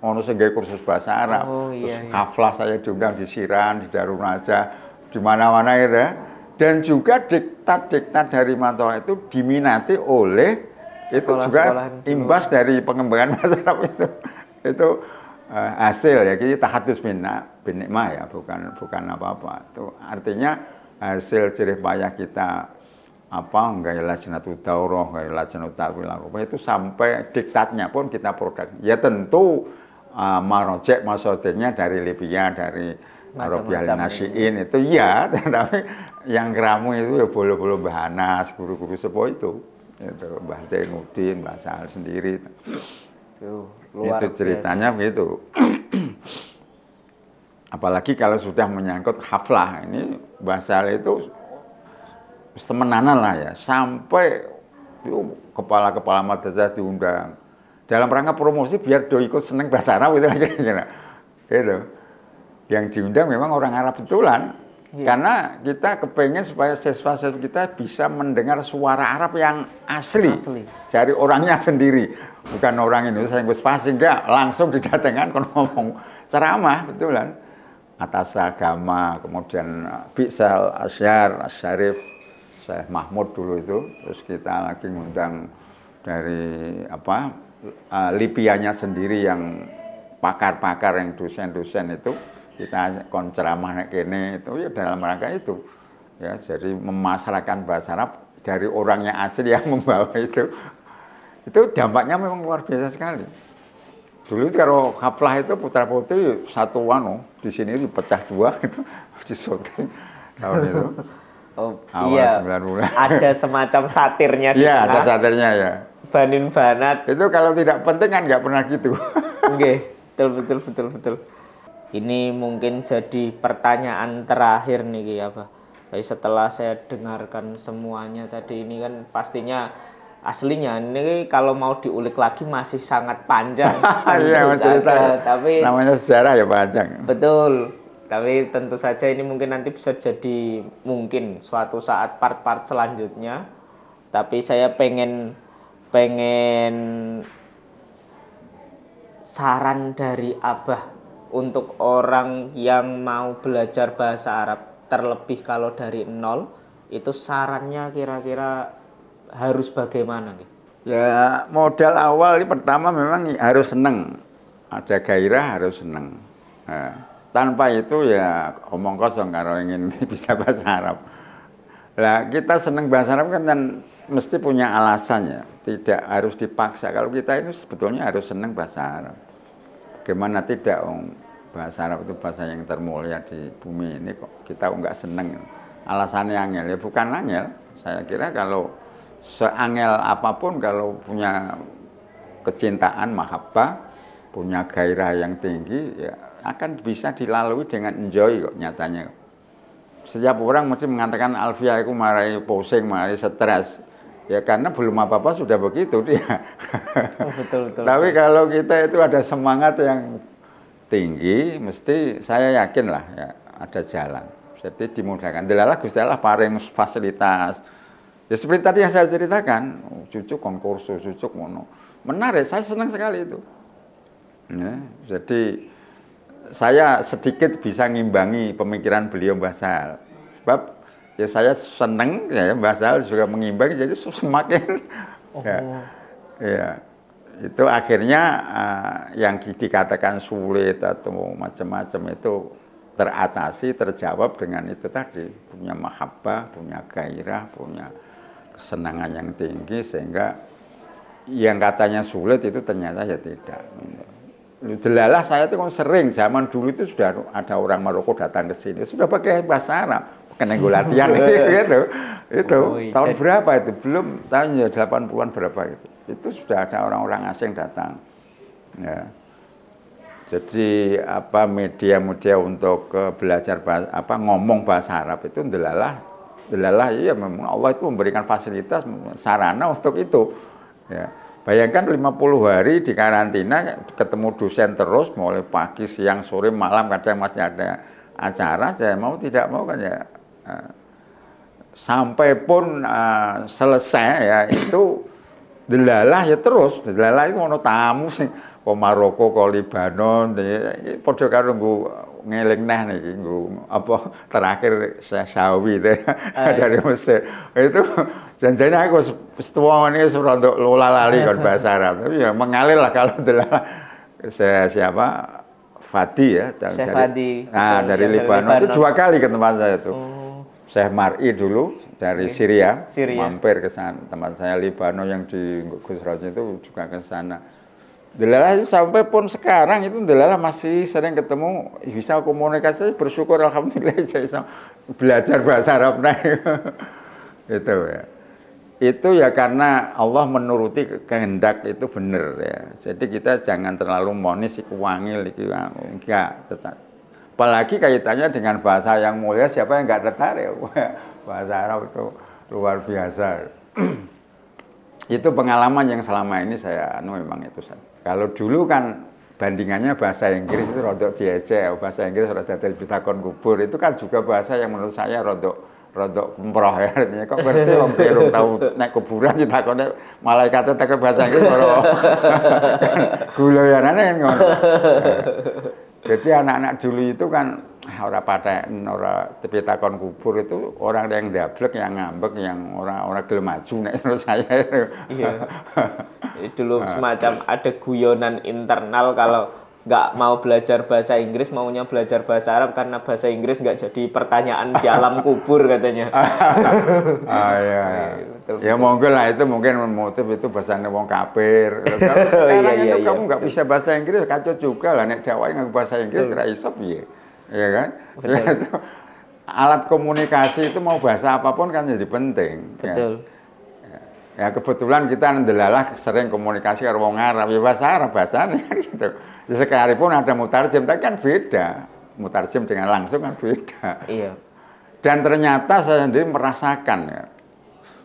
Speaker 1: Ono sehingga kursus bahasa Arab. Terus kaflah saya diundang di Siran, di Darun Najah, di mana-mana gitu ya. Dan juga diktat-diktat dari Matola itu diminati oleh itu juga imbas dari pengembangan bahasa Arab itu. Itu hasil ya, kita tahadus bin nikmah ya, bukan apa-apa. Itu artinya hasil jerih payah kita nggak lajnatul daurah, nggak lajnatul tarwil itu sampai diktatnya pun kita produk. Ya tentu marojek maksudnya dari Libya, dari Arabiah Nasiin itu ya, tapi yang keramu itu ya bolo-bolo Mbah Anas, guru-guru sepuh itu Mbah Zainuddin, Mbah Sahal sendiri. Itu ceritanya begitu. Apalagi kalau sudah menyangkut haflah, ini bahasa itu semenanan lah ya, sampai kepala-kepala madrasah diundang dalam rangka promosi biar do ikut seneng bahasa Arab itu kira-kira. Gitu. Yang diundang memang orang Arab betulan. Karena kita kepengen supaya siswa-siswa kita bisa mendengar suara Arab yang asli. Dari orangnya sendiri, bukan orang Indonesia yang fasih, enggak langsung didatangkan kalau ngomong ceramah betulan atas agama, kemudian Bi'sal Asyarif Syekh Mahmud dulu itu, terus kita lagi ngundang dari Libyanya sendiri yang pakar-pakar yang dosen-dosen itu, kita konceramah nek kene itu ya dalam rangka itu. Ya, jadi memasarkan bahasa Arab dari orangnya asli yang membawa itu. Itu dampaknya memang luar biasa sekali. Dulu kalau haflah itu putra-putri satu di sini dipecah dua gitu, di syuting tahun itu.
Speaker 2: Awal 90. Ada semacam satirnya di
Speaker 1: tengah. Iya, ada satirnya ya.
Speaker 2: Banin Banat.
Speaker 1: Itu kalau tidak penting kan nggak pernah gitu.
Speaker 2: Oke, betul. Ini mungkin jadi pertanyaan terakhir nih ya, Pak. Jadi setelah saya dengarkan semuanya tadi ini kan pastinya aslinya ini kalau mau diulik lagi masih sangat panjang.
Speaker 1: Iya, cerita.
Speaker 2: Tapi
Speaker 1: namanya sejarah ya panjang.
Speaker 2: Betul. Tapi tentu saja ini mungkin nanti bisa jadi mungkin suatu saat part-part selanjutnya. Tapi saya pengen saran dari Abah untuk orang yang mau belajar bahasa Arab, terlebih kalau dari nol, itu sarannya kira-kira harus bagaimana?
Speaker 1: Ya modal awal ini pertama memang harus seneng, ada gairah, harus seneng. Nah, tanpa itu ya omong kosong kalau ingin bisa bahasa Arab. Lah kita seneng bahasa Arab kan mesti punya alasan ya, tidak harus dipaksa. Kalau kita ini sebetulnya harus seneng bahasa Arab. Bagaimana tidak, bahasa Arab itu bahasa yang termulia di bumi ini kok kita nggak seneng. Alasannya angel, ya bukan angel. Saya kira kalau seangel apapun kalau punya kecintaan, mahabbah, punya gairah yang tinggi, ya akan bisa dilalui dengan enjoy kok nyatanya. Setiap orang mesti mengatakan Alfia aku marai pusing, marai stres. Ya karena belum apa-apa sudah begitu dia.
Speaker 2: Betul.
Speaker 1: Tapi kalau kita itu ada semangat yang tinggi, mesti saya yakin lah ya ada jalan. Jadi dimudahkan. Delalah Gusti Allah paring fasilitas, Ya seperti tadi yang saya ceritakan, cucuk konkursus, cucuk mono. Menarik, saya senang sekali itu. Ya, jadi saya sedikit bisa ngimbangi pemikiran beliau Mbah Sahal. Sebab ya saya senang ya Mbah Sahal juga mengimbangi, jadi semakin ya, itu akhirnya yang dikatakan sulit atau macam-macam itu teratasi, terjawab dengan itu tadi, punya mahabbah, punya gairah, punya kesenangan yang tinggi, sehingga yang katanya sulit itu ternyata ya tidak. Delalah saya itu kan sering, zaman dulu itu sudah ada orang Maroko datang ke sini, sudah pakai bahasa Arab, kena latihan gitu. Itu tahun berapa itu? Belum tahun ya 80-an berapa itu. Itu sudah ada orang-orang asing datang. Ya. Jadi media-media untuk belajar ngomong bahasa Arab itu delalah ya memang Allah itu memberikan fasilitas sarana untuk itu. Ya. Bayangkan 50 hari di karantina, ketemu dosen terus, mulai pagi, siang, sore, malam, kadang masih ada acara, saya mau tidak mau kan ya. Sampai pun selesai ya itu delalah ya terus, delalah itu ono tamu sing ke Maroko, ke Libanon, padha karo ngeling neh niki terakhir saya Sawi dari Mesir. Itu janjane aku setua ini rada lola lali kan bahasa Arab. Tapi ya mengalir lah kalau delalah saya siapa Fadi ya dari dari Libanon itu 2 kali ke tempat saya itu. Syekh Mar'i dulu dari Syria, mampir ke sana. Teman saya Libanon yang di Gus Raja itu juga ke sana. Delalah itu sampai pun sekarang itu delalah masih sering ketemu, bisa komunikasi, bersyukur alhamdulillah saya bisa belajar bahasa Arab nah. Itu ya. Itu ya karena Allah menuruti kehendak itu benar ya. Jadi kita jangan terlalu monis iku wangil iki enggak, tetap. Apalagi kaitannya dengan bahasa yang mulia, siapa yang enggak tertarik? Bahasa Arab itu luar biasa. Itu pengalaman yang selama ini saya memang itu saja. Kalau dulu kan bandingannya bahasa Inggris itu rodok diejek, bahasa Inggris rodok ditakon kubur, itu kan juga bahasa yang menurut saya rodok kemproh ya. Artinya kok ngerti wong durung tahu naik kuburan ditakone malaikat tak bahasa Inggris karo guloyanane kan ngono. Jadi anak-anak dulu itu kan ora paten, ora ditakon kubur itu orang yang dablek, yang ngambek, yang orang gelem maju nek menurut saya itu.
Speaker 2: Iya. Dulu semacam ada guyonan internal kalau nggak mau belajar bahasa Inggris, maunya belajar bahasa Arab karena bahasa Inggris nggak jadi pertanyaan di alam kubur katanya.
Speaker 1: Iya. Ya monggo lah, itu mungkin motif itu bahasanya wong kafir. Kalau sekarang itu kamu nggak bisa bahasa Inggris, kacau juga lah. Nek dakwah nggak bahasa Inggris kira iso piye. Ya kan? Alat komunikasi itu mau bahasa apapun kan jadi penting.
Speaker 2: Betul.
Speaker 1: Ya kebetulan kita ndelalah sering komunikasi karo wong Arab, ya bahasa Arab bahasane gitu. Ya sekalipun ada mutarjem, tapi kan beda. Mutarjem dengan langsung kan beda.
Speaker 2: Iya.
Speaker 1: Dan ternyata saya sendiri merasakan ya,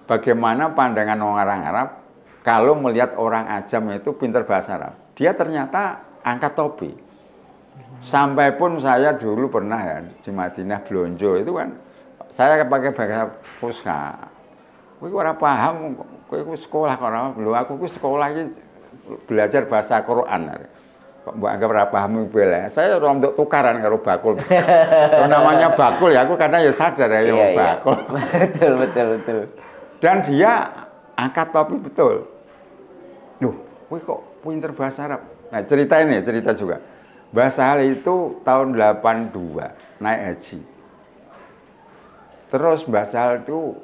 Speaker 1: bagaimana pandangan orang Arab kalau melihat orang ajam itu pintar bahasa Arab. Dia ternyata angkat topi. Sampai pun saya dulu pernah ya di Madinah blonjo itu kan saya pakai bahasa Fusha. Kowe ora paham, kowe sekolah kok ora. Lho aku ku sekolah iki belajar bahasa Quran. Kok mbok anggap ora paham bela. Saya ora untuk tukaran karo bakul. Namanya bakul ya aku kadang ya sadar ya bakul.
Speaker 2: Betul.
Speaker 1: Dan dia angkat topi betul. Loh, kowe kok pinter bahasa Arab. Nah, cerita juga. Mbah Sahal itu tahun 82 naik haji. Terus Mbah Sahal itu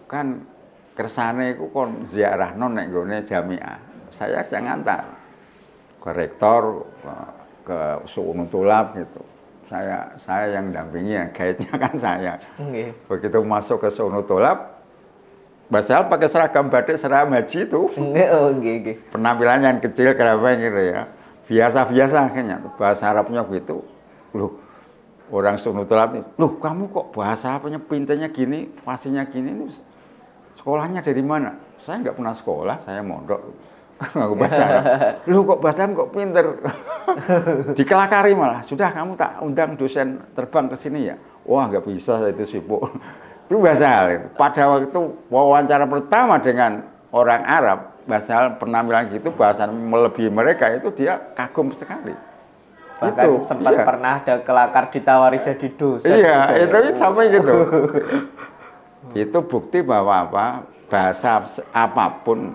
Speaker 1: kan kersane iku kon ziarahno nek nggone jamiah. Saya ngantar ke rektor, ke Su'unul Tulab gitu. Saya yang dampingi ya, guide-nya kan saya. Okay. Begitu masuk ke Su'unul Tulab, Mbah Sahal pakai seragam batik seragam haji itu.
Speaker 2: Okay.
Speaker 1: Penampilannya yang kecil kerabat gitu ya. Biasa-biasa akhirnya bahasa Arabnya gitu. Loh, orang Su'unul Tulab nih, loh kamu kok bahasa apanya pinternya gini, fasihnya gini, ini sekolahnya dari mana? Saya nggak pernah sekolah, saya mondok. Nggak bahasa Arab. Loh kok bahasa Arab kok pinter? Dikelakari malah. Sudah kamu tak undang dosen terbang ke sini ya? Wah nggak bisa, saya itu sibuk. Itu bahasa hal itu. Pada waktu wawancara pertama dengan orang Arab, bahasa hal penampilan gitu, bahasa melebihi mereka itu dia kagum sekali.
Speaker 2: Bahkan
Speaker 1: itu,
Speaker 2: sempat
Speaker 1: iya.
Speaker 2: pernah ada kelakar ditawari jadi dosen.
Speaker 1: Iya,
Speaker 2: gitu.
Speaker 1: itu sampai gitu. Itu bukti bahwa apa? Bahasa apapun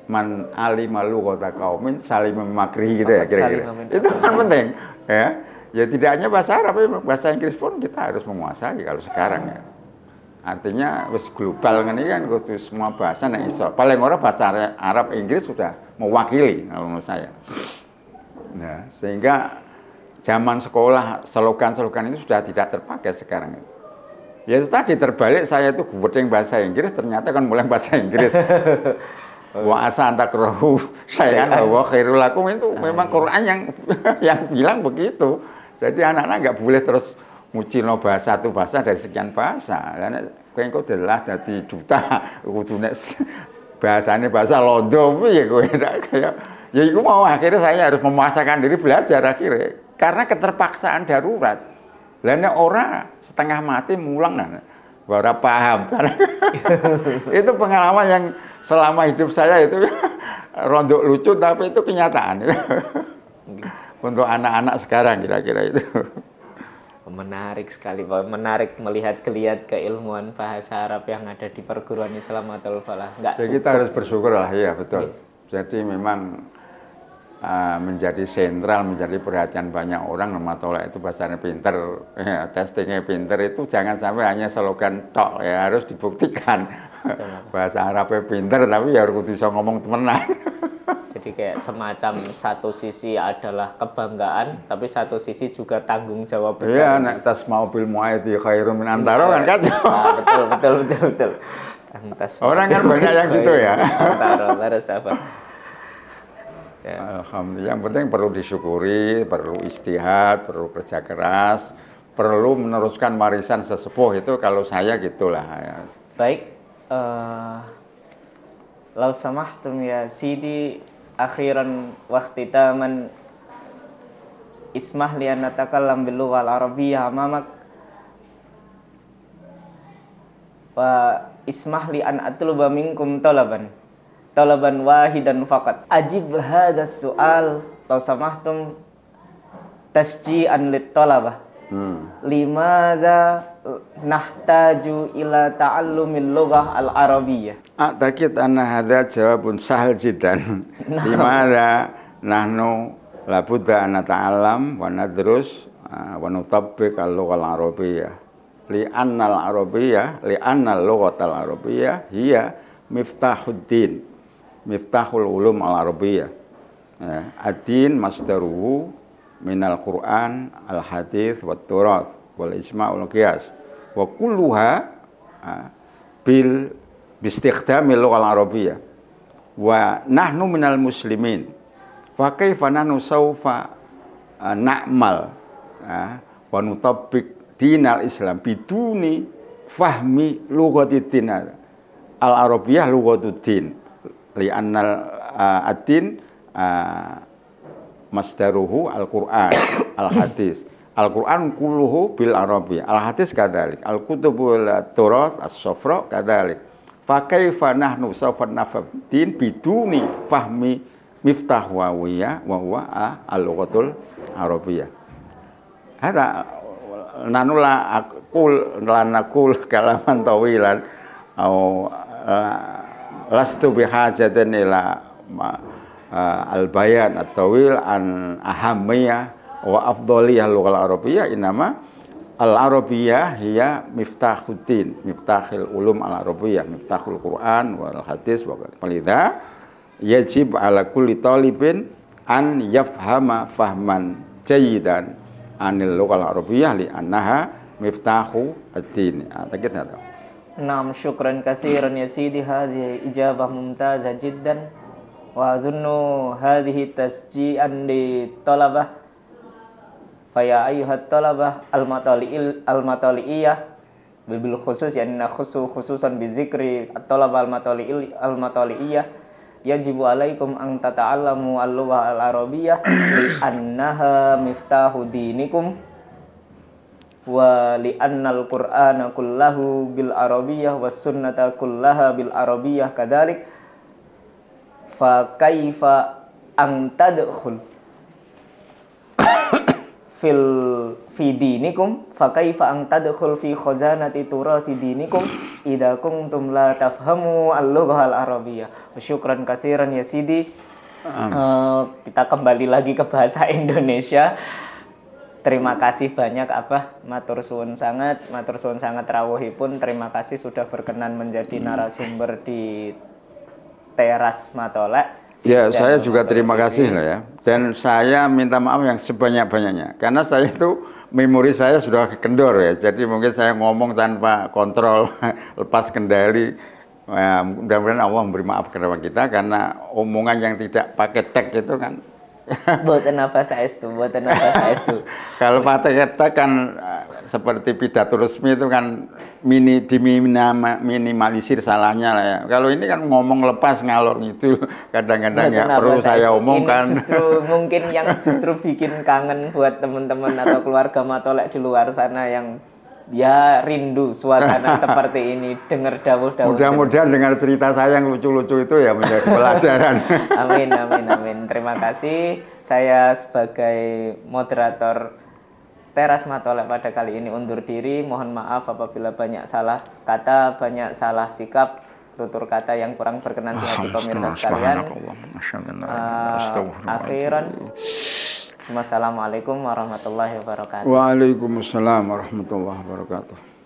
Speaker 1: man alimalu kota kaumin saling memakri gitu ya kira-kira. Itu kan penting ya. Ya tidak hanya bahasa Arab, bahasa Inggris pun kita harus menguasai kalau sekarang ya. Artinya wis global ini kan kudu semua bahasa nek iso. Paling ora bahasa Arab Inggris sudah mewakili kalau menurut saya. Nah, sehingga zaman sekolah slogan-slogan itu sudah tidak terpakai sekarang. Ya tadi terbalik saya itu gubedeng bahasa Inggris ternyata kan mulai bahasa Inggris. Wa asa antakrahu saya kan bahwa khairul lakum itu memang Quran yang bilang begitu. Jadi anak-anak nggak boleh terus mucino bahasa satu bahasa dari sekian bahasa. Karena kau adalah dari duta kudune bahasanya bahasa londo ya kowe kayak ya itu mau akhirnya saya harus memaksakan diri belajar akhirnya karena keterpaksaan darurat. Lainnya orang setengah mati mulang kan. Baru paham. Itu pengalaman yang selama hidup saya itu rondok lucu tapi itu kenyataan. Untuk anak-anak sekarang kira-kira itu.
Speaker 2: Menarik sekali Pak, menarik melihat geliat keilmuan bahasa Arab yang ada di perguruan Islam atau falah.
Speaker 1: Ya, kita harus bersyukur lah, ya betul. Jadi memang menjadi sentral, menjadi perhatian banyak orang. Matola itu bahasanya pinter, ya, testingnya pinter itu jangan sampai hanya slogan tok ya, harus dibuktikan. Betul, bahasa Arabnya pinter tapi ya harus bisa ngomong temenan.
Speaker 2: Jadi kayak semacam satu sisi adalah kebanggaan, tapi satu sisi juga tanggung jawab besar.
Speaker 1: Iya, nek tas mobil muaiti khairun min antaro kan kacau.
Speaker 2: Betul.
Speaker 1: Orang kan banyak yang gitu ya.
Speaker 2: Antaro harus apa?
Speaker 1: Ya. Alhamdulillah, yang penting perlu disyukuri, perlu istihad, perlu kerja keras, perlu meneruskan warisan sesepuh itu kalau saya gitulah. Ya.
Speaker 2: Baik, lau samahtum ya Sidi akhiran waqtitaman ismah li an natakallam bil lughal arabiyyah amamak wa ismah li an atluba minkum talaban wahidan faqat ajib hadas su'al lau samahtum tasji'an lit talabah limadha nahtaju ila ta'allumil lughah al-arabiyyah.
Speaker 1: A'taqid anna hadha jawabun sahal jiddan. Limadha nahnu labudda an nata'allam wa nadrus wa nutabbiq al-lughah al-arabiyyah. Li'anna al-arabiyyah, li'anna al-lughah al-arabiyyah hiya miftahuddin, miftahul ulum al-arabiyyah. Ad-din masdaruhu minal Qur'an al-hadits wat turath wal ijma' wal qiyas wa kulluha bil bistikhdamil lughal arabiyyah wa nahnu minal muslimin fa kaifa nahnu sawfa na'mal wa nutabbiq dinal islam biduni fahmi lughatid din al arabiyyah lughatud din li annal ad-din masdaruhu al-Qur'an al-hadis al-Qur'an kulluhu bil arabiyyah al-hadis kadzalik al-kutubul turath as-safra kadzalik fa kaifa nahnu sawfa nafdin biduni fahmi miftah wawiyah wa huwa al-lughatul arabiyyah hada nanu la aqul kalaman tawilan au lastu bihajatin ila al-bayan at-tawil an ahammiyah wa afdhaliyah lughal arabiyyah inama al-arabiyyah hiya miftahuddin, miftahul ulum al-arabiyyah, miftahul Qur'an wal hadis wa qalidha yajib ala kulli talibin an yafhama fahman jayyidan anil lughal arabiyyah li annaha miftahu ad-din.
Speaker 2: Naam, syukran katsiran ya Sidi, hadhihi ijabah mumtazah jiddan. Wa adhunnu hadhihi tasji'an li talabah faya ayyuhat talabah al-matali'iyah bil khusus yanna khususan bi dzikri at-talabah al-matali'iyah yajibu alaikum an tata'allamu al-lughah al-arabiyyah li annaha miftahu dinikum wa li annal qur'ana kullahu bil arabiyyah was sunnata kullaha bil arabiyyah kadzalik fa kaifa ang tadkhul fi dinikum fa kaifa ang tadkhul fi khazanati turati dinikum idza kuntum la tafhamu al-lughah al-arabiyyah. Syukran katsiran ya Sidi. Kita kembali lagi ke bahasa Indonesia. Terima kasih banyak Abah, matur suwun sangat rawuhipun. Terima kasih sudah berkenan menjadi narasumber di Teras Matolek.
Speaker 1: Ya, saya juga terima kasih loh ya. Dan saya minta maaf yang sebanyak-banyaknya. Karena saya itu, memori saya sudah kendor ya. Jadi mungkin saya ngomong tanpa kontrol, lepas kendali. Mudah-mudahan Allah memberi maaf kepada kita. Karena omongan yang tidak pakai tag itu kan.
Speaker 2: Buatan apa saya itu.
Speaker 1: Kalau pakai tag kan seperti pidato resmi itu kan minimalisir salahnya lah ya. Kalau ini kan ngomong lepas ngalor gitu, kadang-kadang ya perlu saya omongkan.
Speaker 2: Justru mungkin yang justru bikin kangen buat teman-teman atau keluarga Matolek di luar sana yang ya rindu suasana seperti ini, dengar dawuh-dawuh.
Speaker 1: Mudah-mudahan dengar cerita saya yang lucu-lucu itu ya menjadi pelajaran.
Speaker 2: Amin. Terima kasih. Saya sebagai moderator Teras Matolek pada kali ini undur diri. Mohon maaf apabila banyak salah kata, banyak salah sikap, tutur kata yang kurang berkenan di hati pemirsa sekalian. Akhiran. Assalamualaikum warahmatullahi wabarakatuh.
Speaker 1: Waalaikumsalam warahmatullahi wabarakatuh.